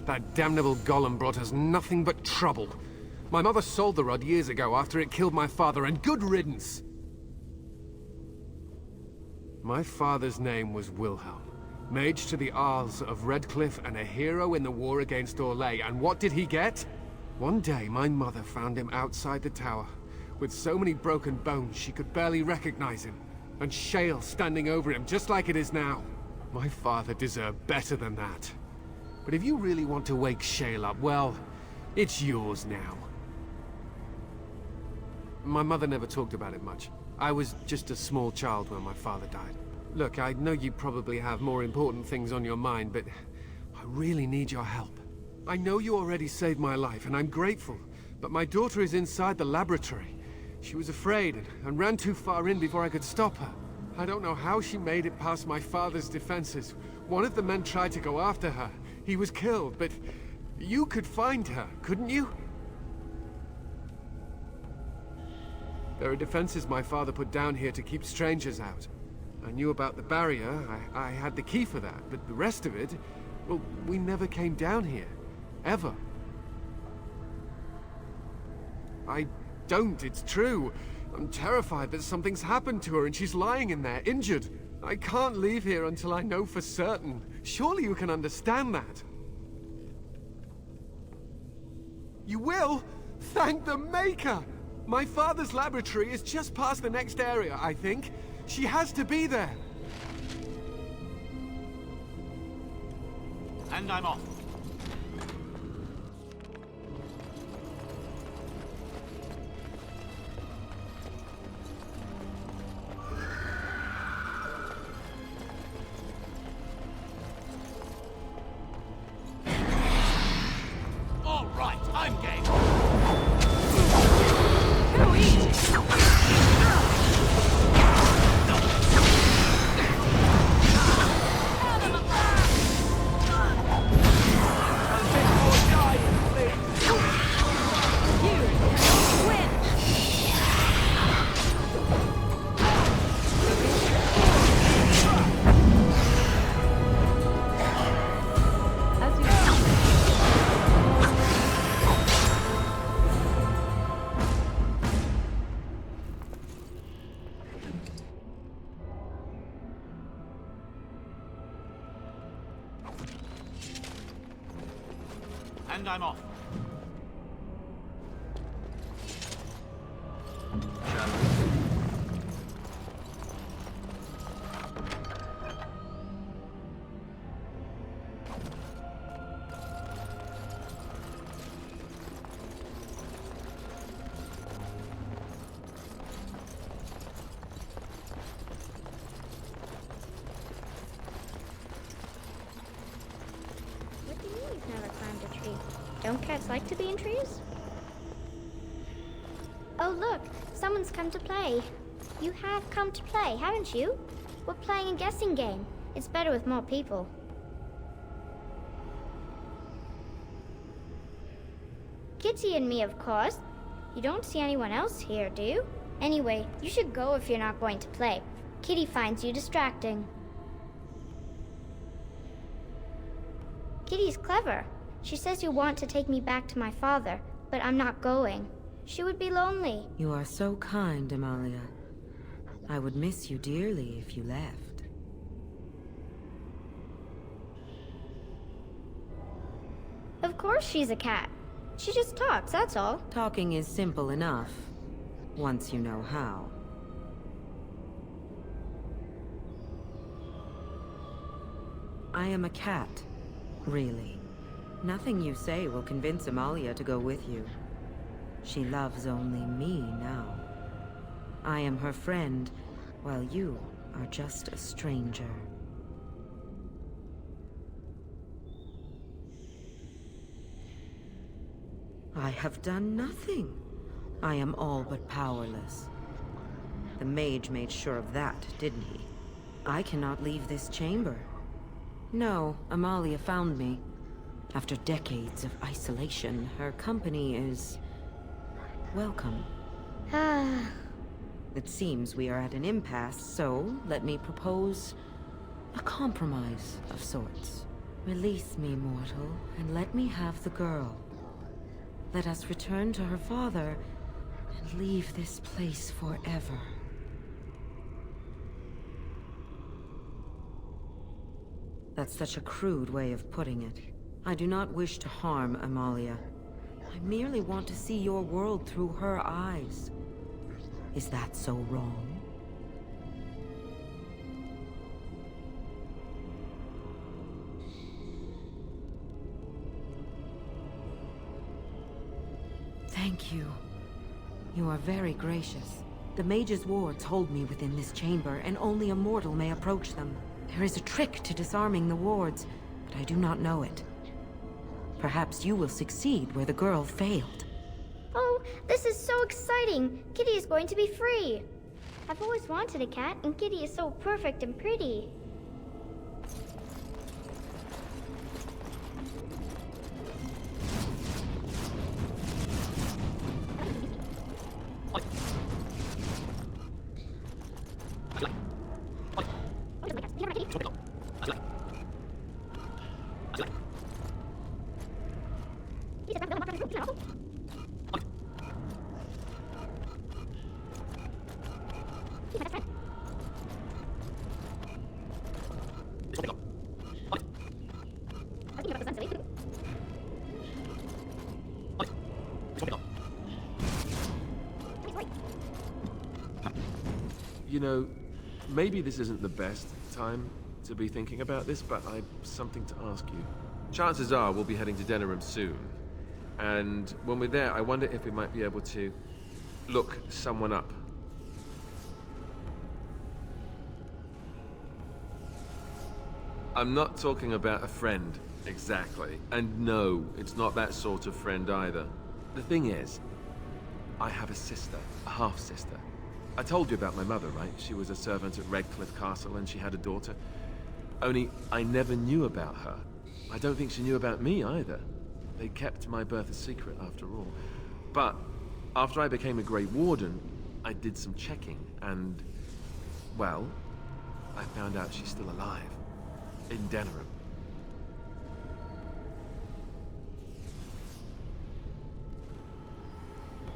S16: That damnable golem brought us nothing but trouble. My mother sold the rod years ago after it killed my father, and good riddance! My father's name was Wilhelm. Mage to the Isles of Redcliffe and a hero in the war against Orlais. And what did he get? One day, my mother found him outside the tower, with so many broken bones she could barely recognize him, and Shale standing over him just like it is now. My father deserved better than that. But if you really want to wake Shale up, well, it's yours now. My mother never talked about it much. I was just a small child when my father died. Look, I know you probably have more important things on your mind, but I really need your help. I know you already saved my life, and I'm grateful, but my daughter is inside the laboratory. She was afraid and ran too far in before I could stop her. I don't know how she made it past my father's defenses. One of the men tried to go after her. He was killed, but you could find her, couldn't you? There are defenses my father put down here to keep strangers out. I knew about the barrier, I had the key for that, but the rest of it, well, we never came down here. Ever. I don't, it's true. I'm terrified that something's happened to her and she's lying in there, injured. I can't leave here until I know for certain. Surely you can understand that. You will? Thank the Maker! My father's laboratory is just past the next area, I think. She has to be there.
S2: And I'm off. All right, I'm game. And I'm off.
S17: What do you mean you've never climbed a tree? Don't cats like to be in trees? Oh look, someone's come to play. You have come to play, haven't you? We're playing a guessing game. It's better with more people. Kitty and me, of course. You don't see anyone else here, do you? Anyway, you should go if you're not going to play. Kitty finds you distracting. Kitty's clever. She says you want to take me back to my father, but I'm not going. She would be lonely.
S3: You are so kind, Amalia. I would miss you dearly if you left.
S17: Of course she's a cat. She just talks, that's all.
S3: Talking is simple enough, once you know how. I am a cat, really. Nothing you say will convince Amalia to go with you. She loves only me now. I am her friend, while you are just a stranger. I have done nothing. I am all but powerless. The mage made sure of that, didn't he? I cannot leave this chamber. No, Amalia found me. After decades of isolation, her company is welcome. It seems we are at an impasse, so let me propose a compromise of sorts. Release me, mortal, and let me have the girl. Let us return to her father and leave this place forever.
S18: That's such a crude way of putting it. I do not wish to harm Amalia. I merely want to see your world through her eyes. Is that so wrong? Thank you. You are very gracious. The mage's wards hold me within this chamber, and only a mortal may approach them. There is a trick to disarming the wards, but I do not know it. Perhaps you will succeed where the girl failed.
S17: Oh, this is so exciting! Kitty is going to be free! I've always wanted a cat, and Kitty is so perfect and pretty.
S6: You know, maybe this isn't the best time to be thinking about this, but I've something to ask you. Chances are we'll be heading to Denerim soon. And when we're there, I wonder if we might be able to look someone up. I'm not talking about a friend, exactly. And no, it's not that sort of friend either. The thing is, I have a sister, a half-sister. I told you about my mother, right? She was a servant at Redcliffe Castle and she had a daughter. Only, I never knew about her. I don't think she knew about me either. They kept my birth a secret after all. But, after I became a Grey Warden, I did some checking and, well, I found out she's still alive. In Denerim.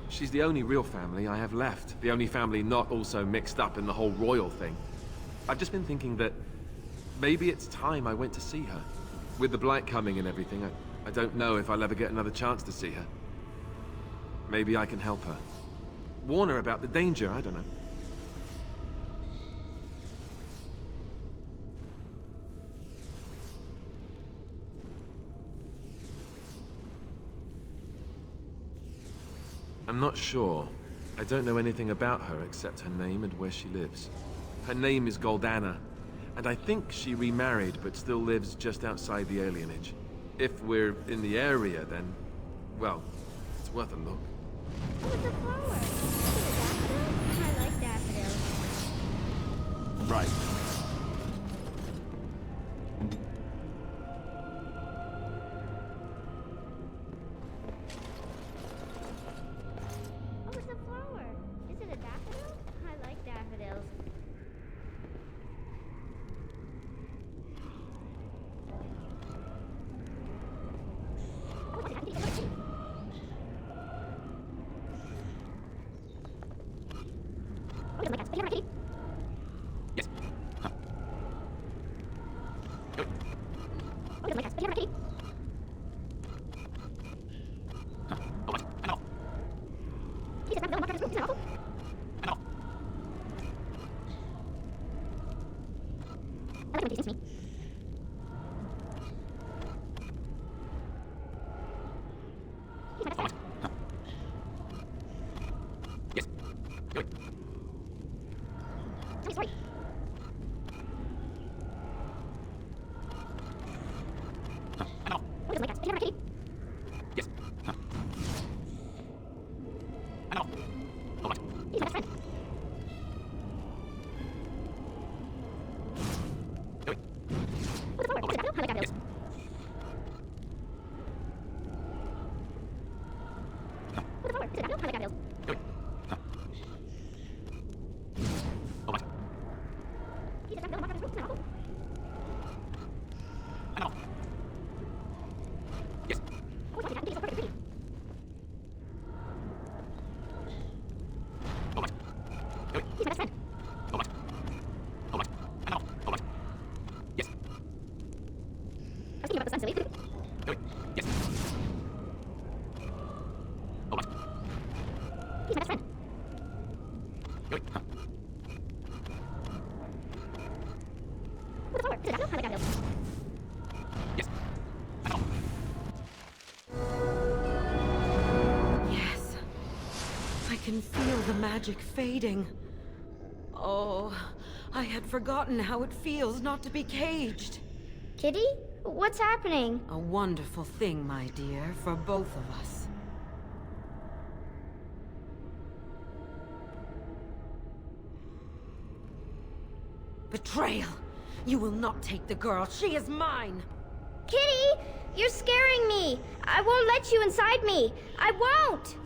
S6: She's the only real family I have left. The only family not also mixed up in the whole royal thing. I've just been thinking that maybe it's time I went to see her. With the Blight coming and everything, I don't know if I'll ever get another chance to see her. Maybe I can help her. Warn her about the danger, I don't know. I'm not sure. I don't know anything about her except her name and where she lives. Her name is Goldana, and I think she remarried but still lives just outside the alienage. If we're in the area, then, well, it's worth a look.
S17: Oh, it's a flower! Is it a daffodil? I like daffodils.
S6: Right.
S17: Oh, it's a flower! Is it a daffodil? I like daffodils.
S6: Yes.
S18: Yes. I can feel the magic fading. Oh, I had forgotten how it feels not to be caged.
S17: Kitty? What's happening?
S18: A wonderful thing, my dear, for both of us. Betrayal! You will not take the girl. She is mine!
S17: Kitty! You're scaring me! I won't let you inside me! I won't!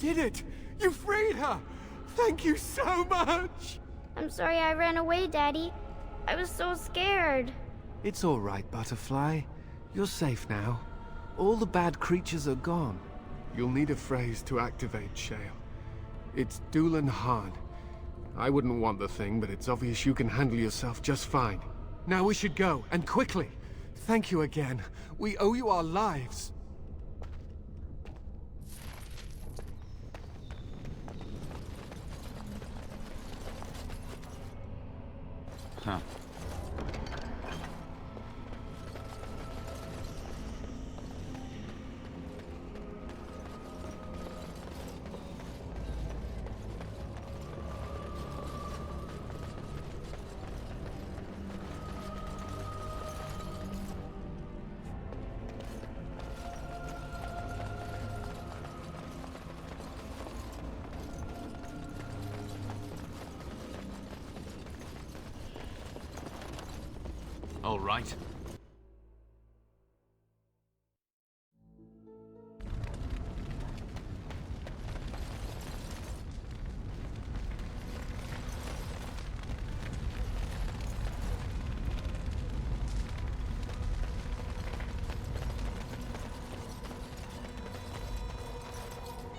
S16: did it! You freed her! Thank you so much!
S17: I'm sorry I ran away, Daddy. I was so scared.
S16: It's all right, Butterfly. You're safe now. All the bad creatures are gone. You'll need a phrase to activate Shale. It's Doolan Han. I wouldn't want the thing, but it's obvious you can handle yourself just fine. Now we should go, and quickly. Thank you again. We owe you our lives.
S2: Huh.
S15: All right.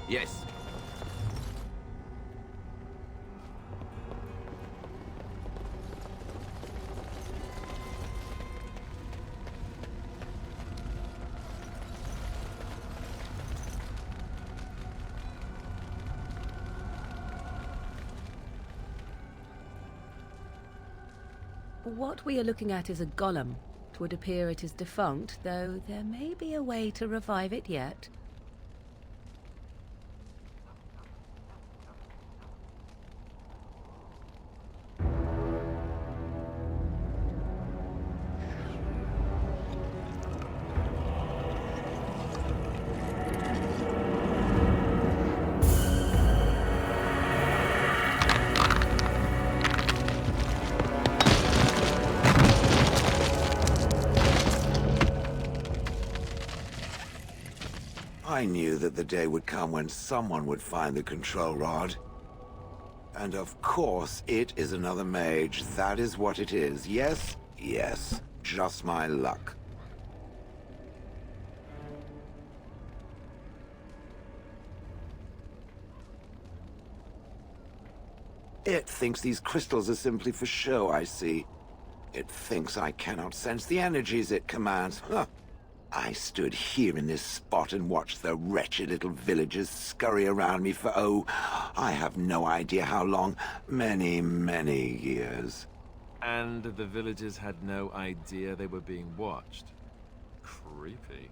S15: Yes.
S10: What we are looking at is a golem. It would appear it is defunct, though there may be a way to revive it yet.
S19: I knew that the day would come when someone would find the control rod. And of course, it is another mage. That is what it is. Yes, yes. Just my luck. It thinks these crystals are simply for show, I see. It thinks I cannot sense the energies it commands. Huh. I stood here in this spot and watched the wretched little villagers scurry around me for, oh, I have no idea how long. Many, many years.
S6: And the villagers had no idea they were being watched. Creepy.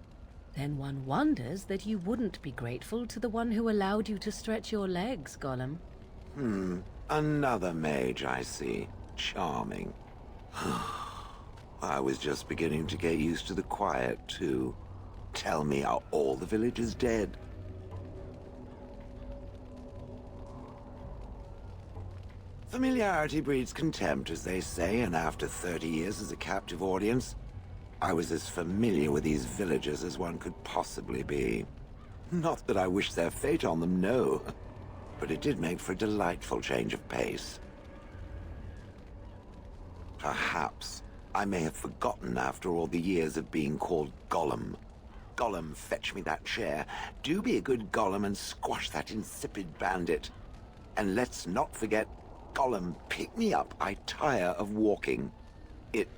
S10: Then one wonders that you wouldn't be grateful to the one who allowed you to stretch your legs, Gollum.
S19: Another mage, I see. Charming. I was just beginning to get used to the quiet, too. Tell me, are all the villagers dead? Familiarity breeds contempt, as they say, and after 30 years as a captive audience, I was as familiar with these villagers as one could possibly be. Not that I wish their fate on them, no. But it did make for a delightful change of pace. Perhaps I may have forgotten after all the years of being called Gollum. Gollum, fetch me that chair. Do be a good Gollum and squash that insipid bandit. And let's not forget, Gollum, pick me up. I tire of walking. It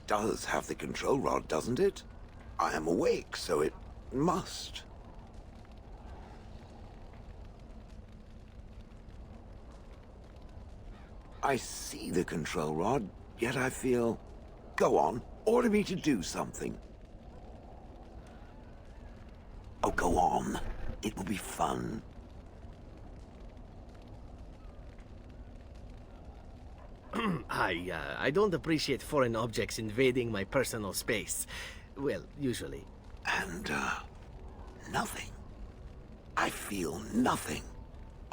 S19: does have the control rod, doesn't it? I am awake, so it must. I see the control rod, yet I feel... Go on, order me to do something. Oh, go on. It will be fun.
S5: I don't appreciate foreign objects invading my personal space. Well, usually.
S19: And, nothing. I feel nothing.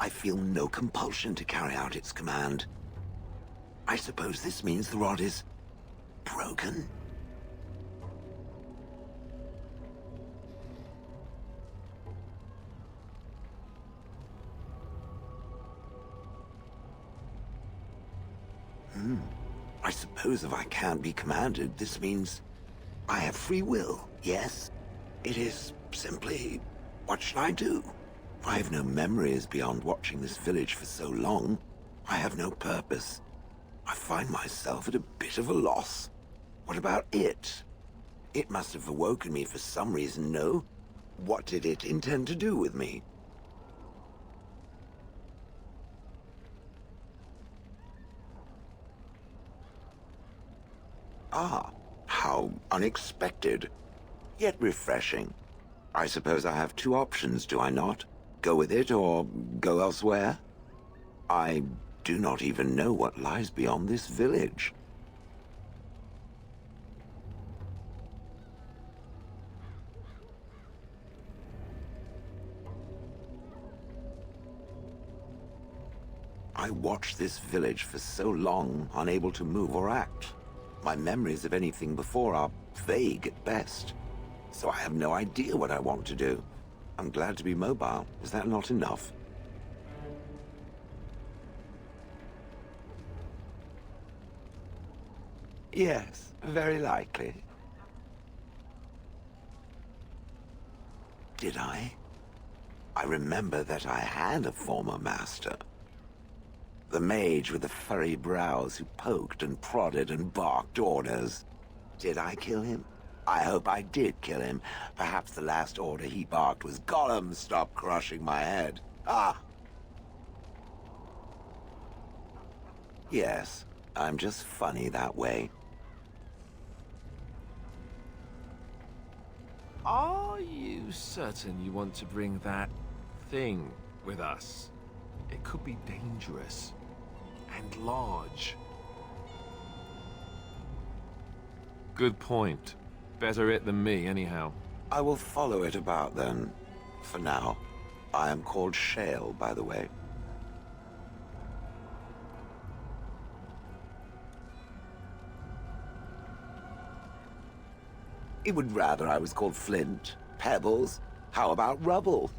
S19: I feel no compulsion to carry out its command. I suppose this means the rod is... broken? I suppose if I can't be commanded, this means I have free will, yes? It is simply, what should I do? I have no memories beyond watching this village for so long. I have no purpose. I find myself at a bit of a loss. What about it? It must have awoken me for some reason, no? What did it intend to do with me? Ah, how unexpected. Yet refreshing. I suppose I have two options, do I not? Go with it or go elsewhere? I do not even know what lies beyond this village. I watched this village for so long, unable to move or act. My memories of anything before are vague at best. So I have no idea what I want to do. I'm glad to be mobile. Is that not enough? Yes, very likely. Did I? I remember that I had a former master. The mage with the furry brows who poked and prodded and barked orders. Did I kill him? I hope I did kill him. Perhaps the last order he barked was, "Gollum, stop crushing my head." Ah! Yes, I'm just funny that way.
S6: Are you certain you want to bring that thing with us? It could be dangerous and large. Good point. Better it than me, anyhow.
S19: I will follow it about then. For now. I am called Shale, by the way. He would rather I was called Flint. Pebbles. How about Rubble?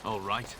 S6: All right.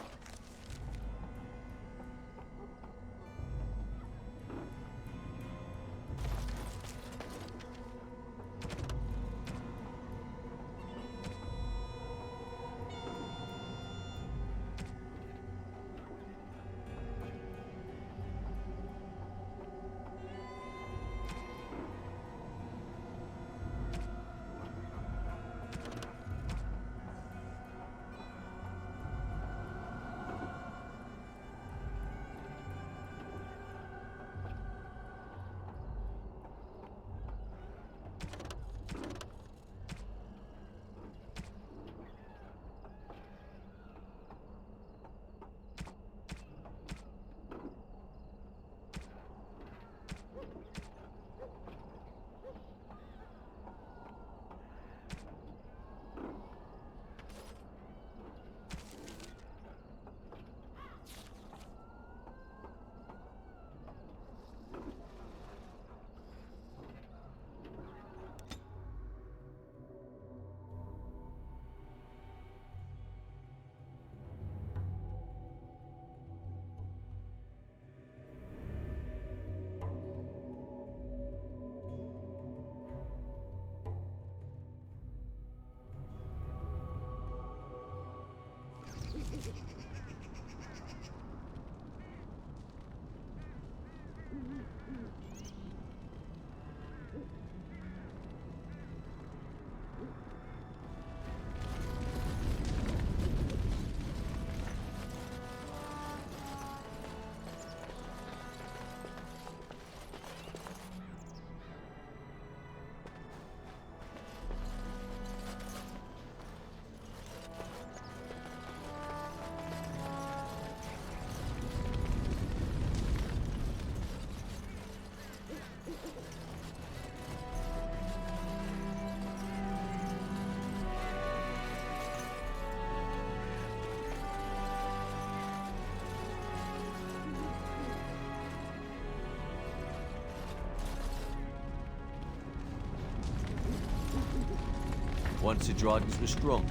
S15: Once the Dryadens were strong.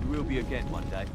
S15: We will be again one day.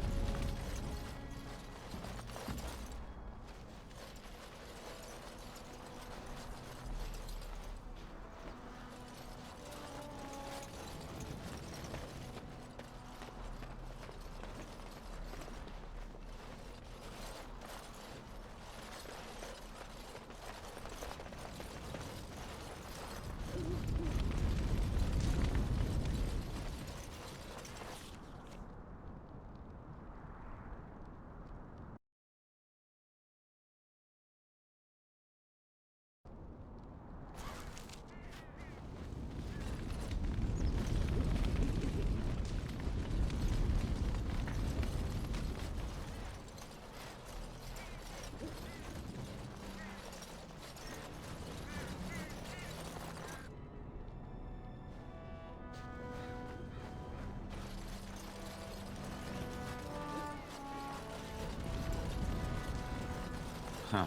S2: Huh.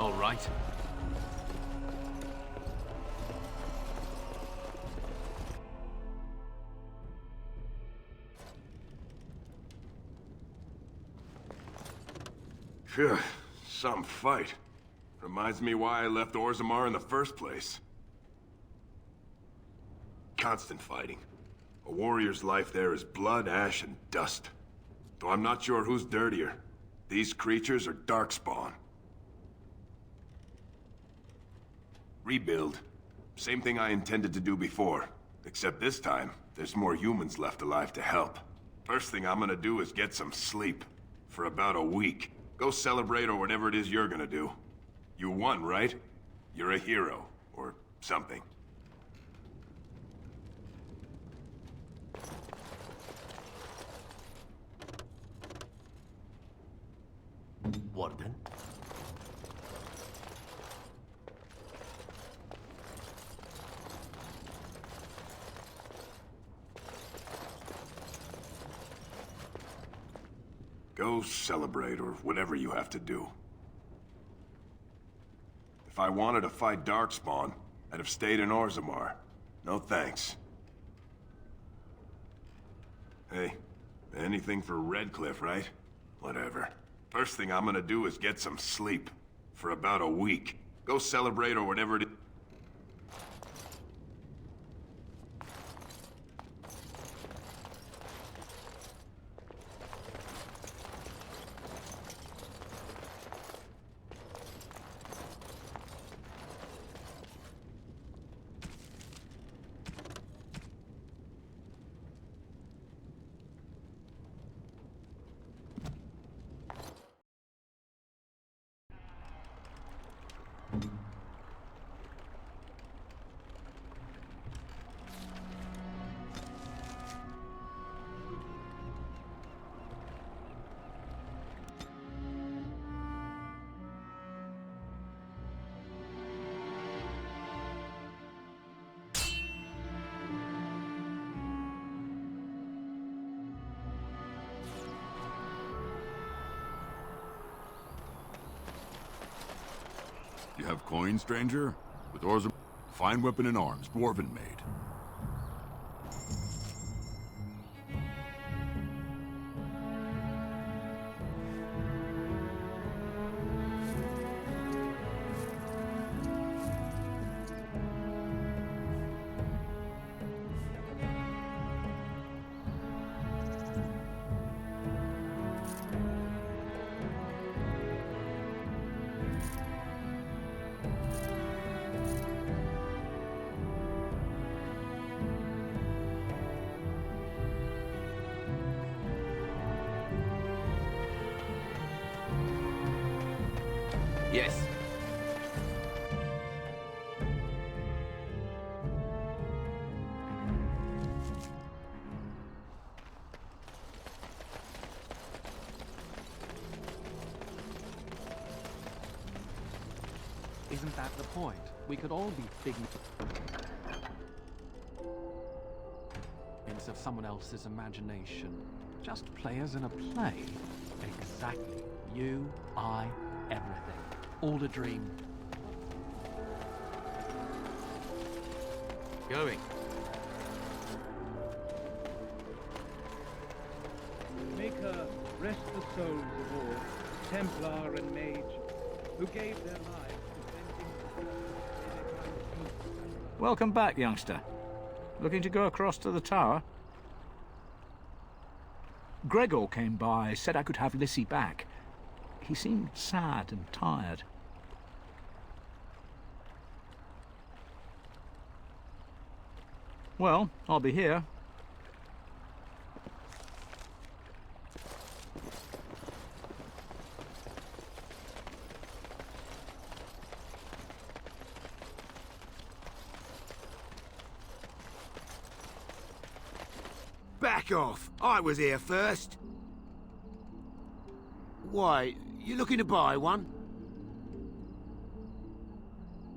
S2: All right.
S12: Phew, some fight. Reminds me why I left Orzammar in the first place. Constant fighting. A warrior's life there is blood, ash, and dust. Though I'm not sure who's dirtier. These creatures or Darkspawn. Rebuild. Same thing I intended to do before. Except this time, there's more humans left alive to help. First thing I'm gonna do is get some sleep. For about a week. Go celebrate or whatever it is you're gonna do. You won, right? You're a hero. Or something.
S5: Warden?
S12: Go celebrate, or whatever you have to do. If I wanted to fight Darkspawn, I'd have stayed in Orzammar. No thanks. Hey, anything for Redcliffe, right? Whatever. First thing I'm gonna do is get some sleep. For about a week. Go celebrate or whatever it is.
S20: have coin, stranger? With Orzammar, fine weapon and arms, dwarven made.
S15: Yes.
S21: Isn't that the point? We could all be figments of someone else's imagination. Just players in a play. Exactly. You, I, everything. All a dream.
S15: Going.
S22: Maker, rest the souls of all, Templar and Mage, who gave their lives defending.
S23: Welcome back, youngster. Looking to go across to the tower? Gregor came by, said I could have Lissy back. He seemed sad and tired. Well, I'll be here.
S24: Back off! I was here first. Why, you looking to buy one?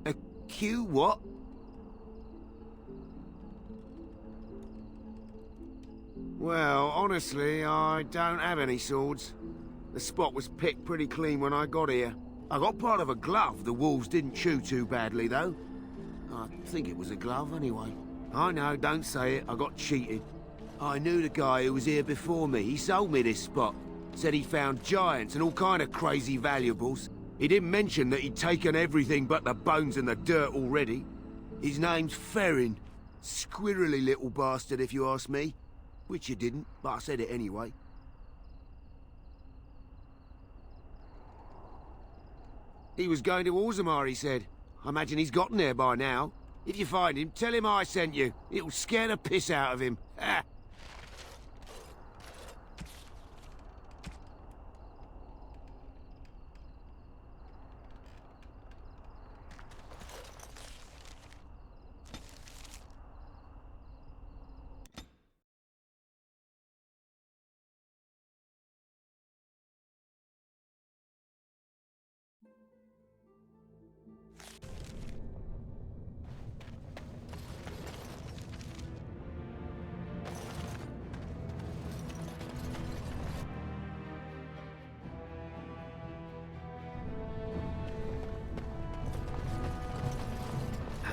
S24: A Q what? Well, honestly, I don't have any swords. The spot was picked pretty clean when I got here. I got part of a glove the wolves didn't chew too badly, though. I think it was a glove, anyway. I know, don't say it. I got cheated. I knew the guy who was here before me. He sold me this spot. Said he found giants and all kind of crazy valuables. He didn't mention that he'd taken everything but the bones and the dirt already. His name's Ferrin. Squirrely little bastard, if you ask me. Which you didn't, but I said it anyway. He was going to Orzammar, he said. I imagine he's gotten there by now. If you find him, tell him I sent you. It'll scare the piss out of him. Ha!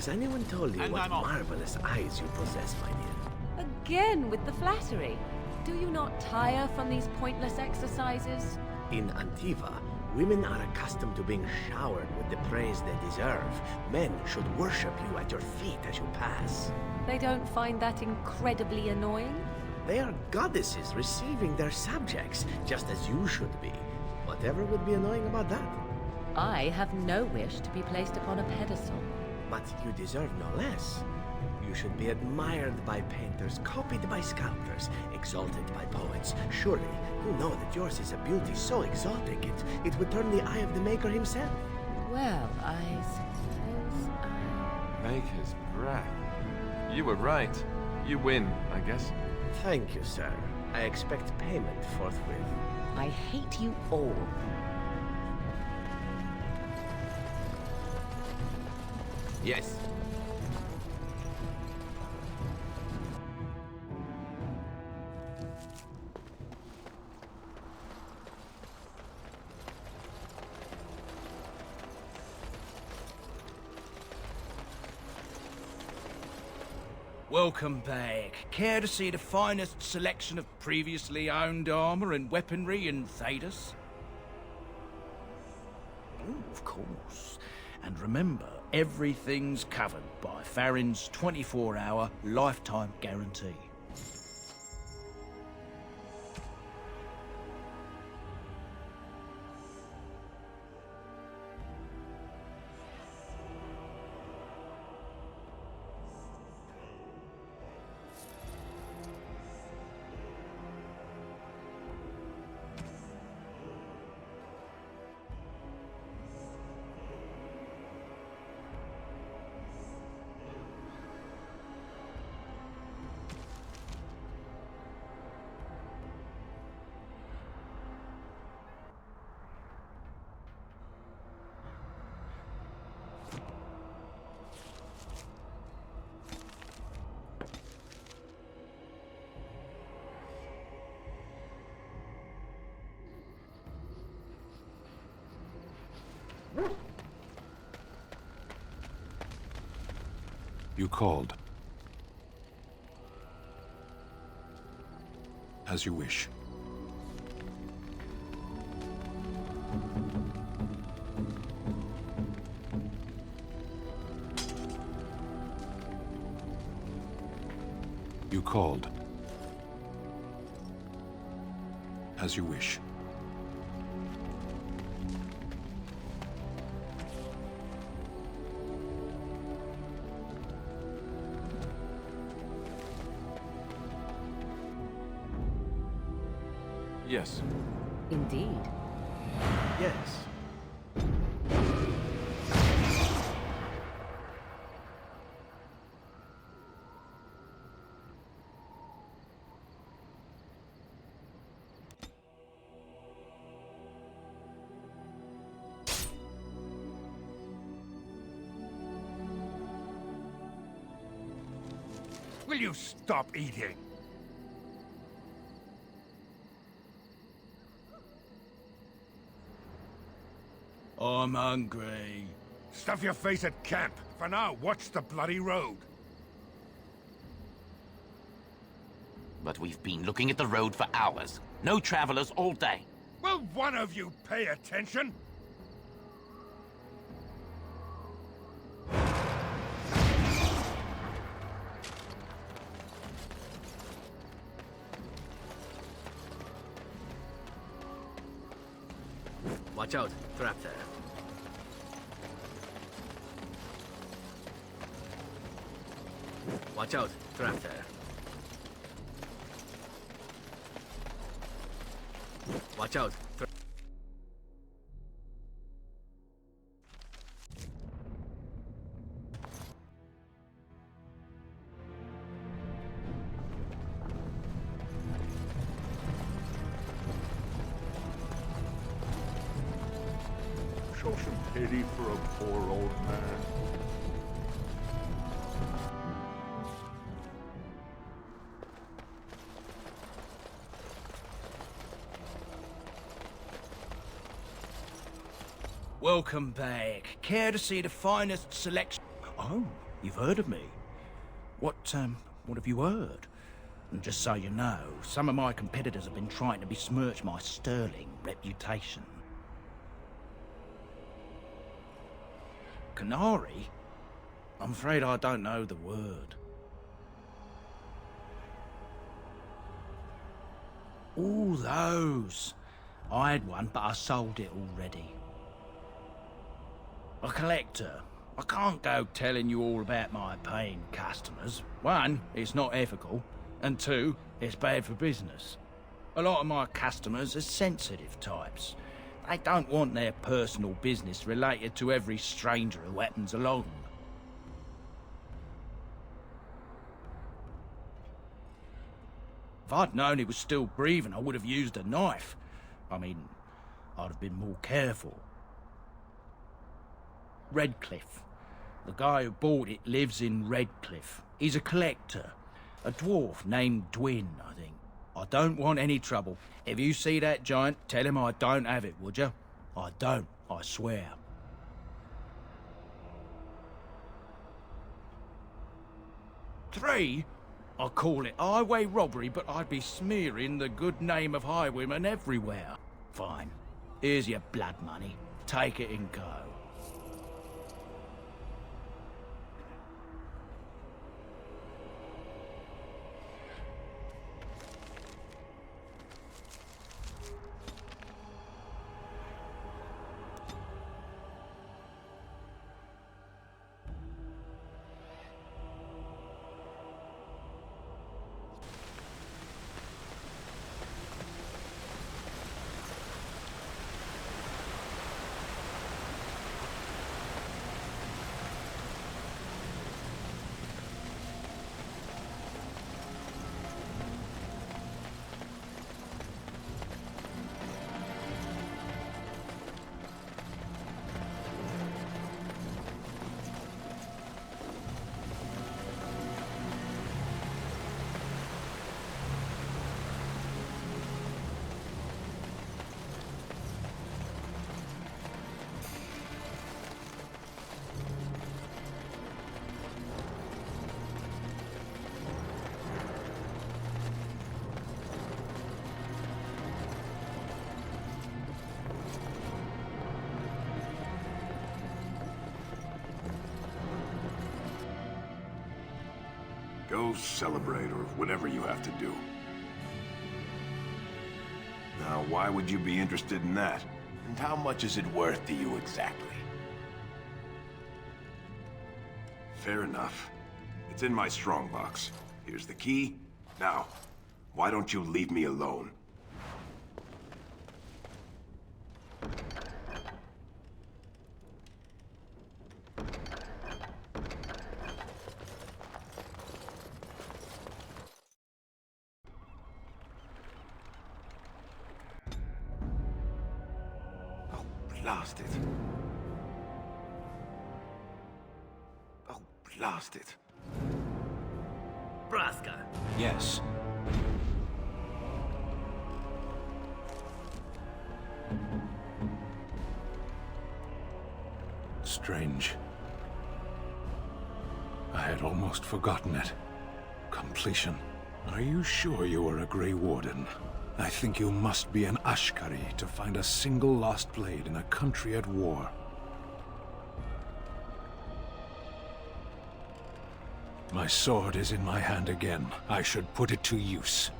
S5: Has anyone told you
S2: And
S5: what
S2: I'm off.
S5: marvelous eyes you possess, my dear?
S10: Again with the flattery. Do you not tire from these pointless exercises?
S5: In Antiva, women are accustomed to being showered with the praise they deserve. Men should worship you at your feet as you pass.
S10: They don't find that incredibly annoying?
S5: They are goddesses receiving their subjects, just as you should be. Whatever would be annoying about that?
S10: I have no wish to be placed upon a pedestal.
S5: But you deserve no less. You should be admired by painters, copied by sculptors, exalted by poets. Surely, you know that yours is a beauty so exotic it would turn the eye of the Maker himself.
S10: Well, I suppose
S6: Maker's breath. You were right. You win, I guess.
S5: Thank you, sir. I expect payment forthwith.
S10: I hate you all.
S15: Yes.
S14: Welcome back. Care to see the finest selection of previously owned armor and weaponry in Thedas? Oh, of course. And remember, everything's covered by Farron's 24-hour lifetime guarantee.
S20: You called. As you wish. You called. As you wish. Yes.
S10: Indeed.
S5: Yes.
S1: Will you stop eating?
S14: I'm hungry.
S1: Stuff your face at camp. For now, watch the bloody road.
S2: But we've been looking at the road for hours. No travelers all day.
S1: Will one of you pay attention?
S5: Watch out, trap there. Watch out, trap there. Watch out.
S1: Show some pity for a poor old man.
S14: Welcome back. Care to see the finest selection? Oh, you've heard of me. What have you heard? And just so you know, some of my competitors have been trying to besmirch my sterling reputation. Canary? I'm afraid I don't know the word. All those. I had one, but I sold it already. A collector. I can't go telling you all about my paying customers. One, it's not ethical, and two, it's bad for business. A lot of my customers are sensitive types. They don't want their personal business related to every stranger who happens along. If I'd known he was still breathing, I would have used a knife. I mean, I'd have been more careful. Redcliffe. The guy who bought it lives in Redcliffe. He's a collector. A dwarf named Dwyn, I think. I don't want any trouble. If you see that giant, tell him I don't have it, would you? I don't, I swear. 3? I call it highway robbery, but I'd be smearing the good name of highwaymen everywhere. Fine. Here's your blood money. Take it and go.
S12: Go celebrate, or whatever you have to do. Now, why would you be interested in that? And how much is it worth to you exactly? Fair enough. It's in my strongbox. Here's the key. Now, why don't you leave me alone?
S19: Blast it. Oh, blast it.
S5: Braska.
S13: Yes.
S4: Strange. I had almost forgotten it. Completion. Are you sure you are a Grey Warden? I think you must be an Ashkari to find a single lost blade in a country at war. My sword is in my hand again. I should put it to use.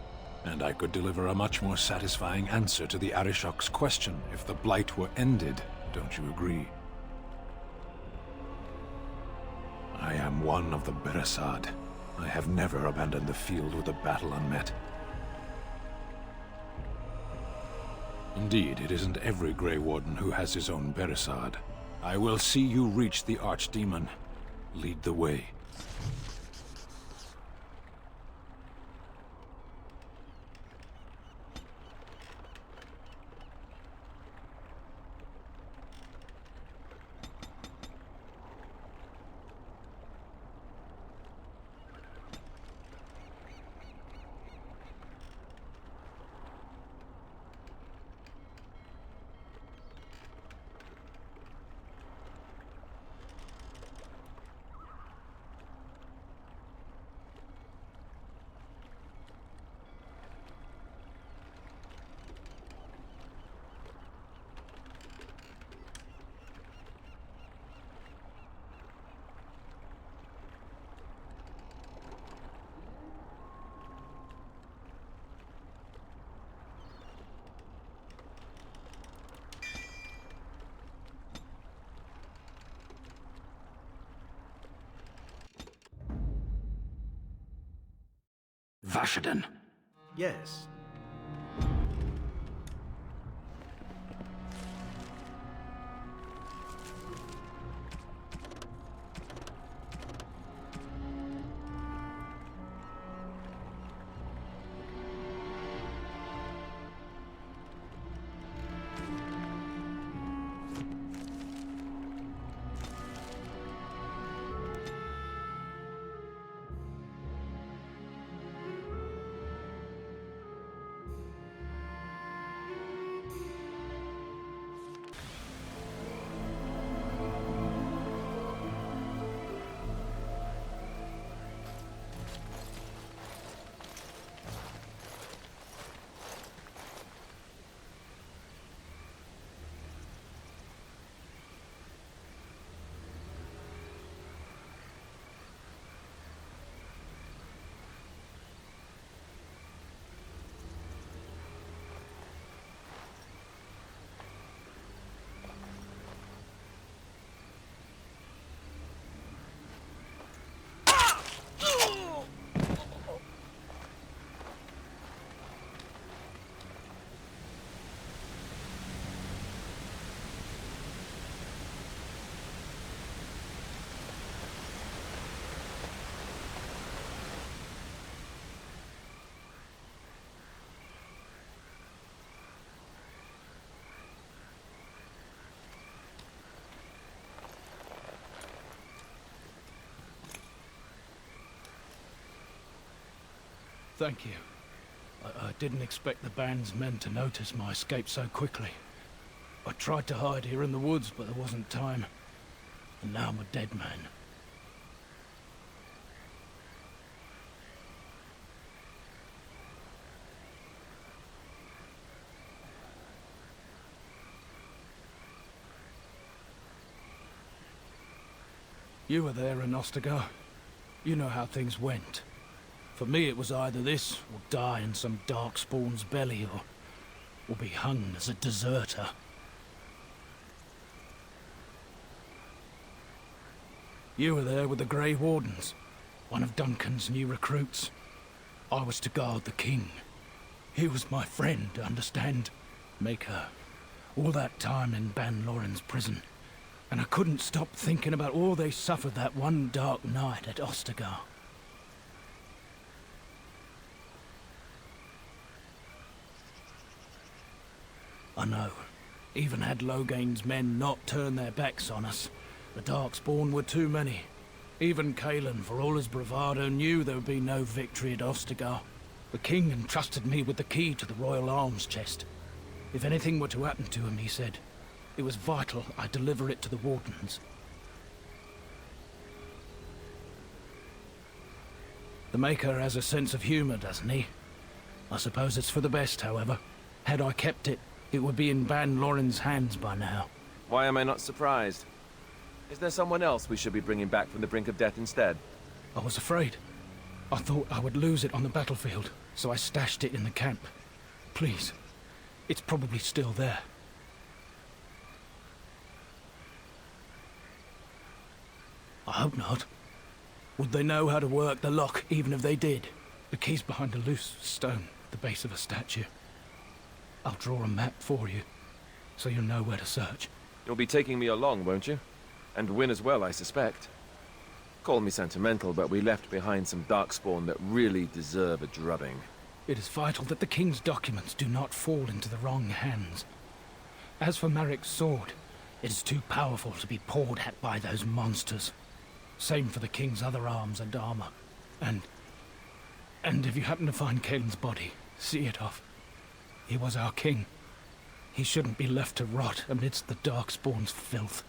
S4: And I could deliver a much more satisfying answer to the Arishok's question if the Blight were ended. Don't you agree? I am one of the Beresad. I have never abandoned the field with a battle unmet. Indeed, it isn't every Grey Warden who has his own Beresad. I will see you reach the Archdemon. Lead the way.
S14: Vashaden.
S5: Yes.
S23: Thank you. I didn't expect the band's men to notice my escape so quickly. I tried to hide here in the woods, but there wasn't time. And now I'm a dead man. You were there in Ostagar. You know how things went. For me, it was either this, or die in some darkspawn's belly, or be hung as a deserter. You were there with the Grey Wardens, one of Duncan's new recruits. I was to guard the king. He was my friend, understand? Maker. All that time in Ban Loren's prison. And I couldn't stop thinking about all they suffered that one dark night at Ostagar. I know. Even had Logain's men not turned their backs on us, the Darkspawn were too many. Even Cailan, for all his bravado, knew there would be no victory at Ostagar. The king entrusted me with the key to the royal arms chest. If anything were to happen to him, he said, it was vital I deliver it to the Wardens. The Maker has a sense of humor, doesn't he? I suppose it's for the best, however. Had I kept it, it would be in Ban Loren's hands by now.
S6: Why am I not surprised? Is there someone else we should be bringing back from the brink of death instead?
S23: I was afraid. I thought I would lose it on the battlefield, so I stashed it in the camp. Please, it's probably still there. I hope not. Would they know how to work the lock, even if they did? The key's behind a loose stone at the base of a statue. I'll draw a map for you, so you'll know where to search.
S6: You'll be taking me along, won't you? And Wynne as well, I suspect. Call me sentimental, but we left behind some Darkspawn that really deserve a drubbing.
S23: It is vital that the king's documents do not fall into the wrong hands. As for Marik's sword, it is too powerful to be pawed at by those monsters. Same for the king's other arms and armor. And if you happen to find Cailan's body, see it off. He was our king. He shouldn't be left to rot amidst the Darkspawn's filth.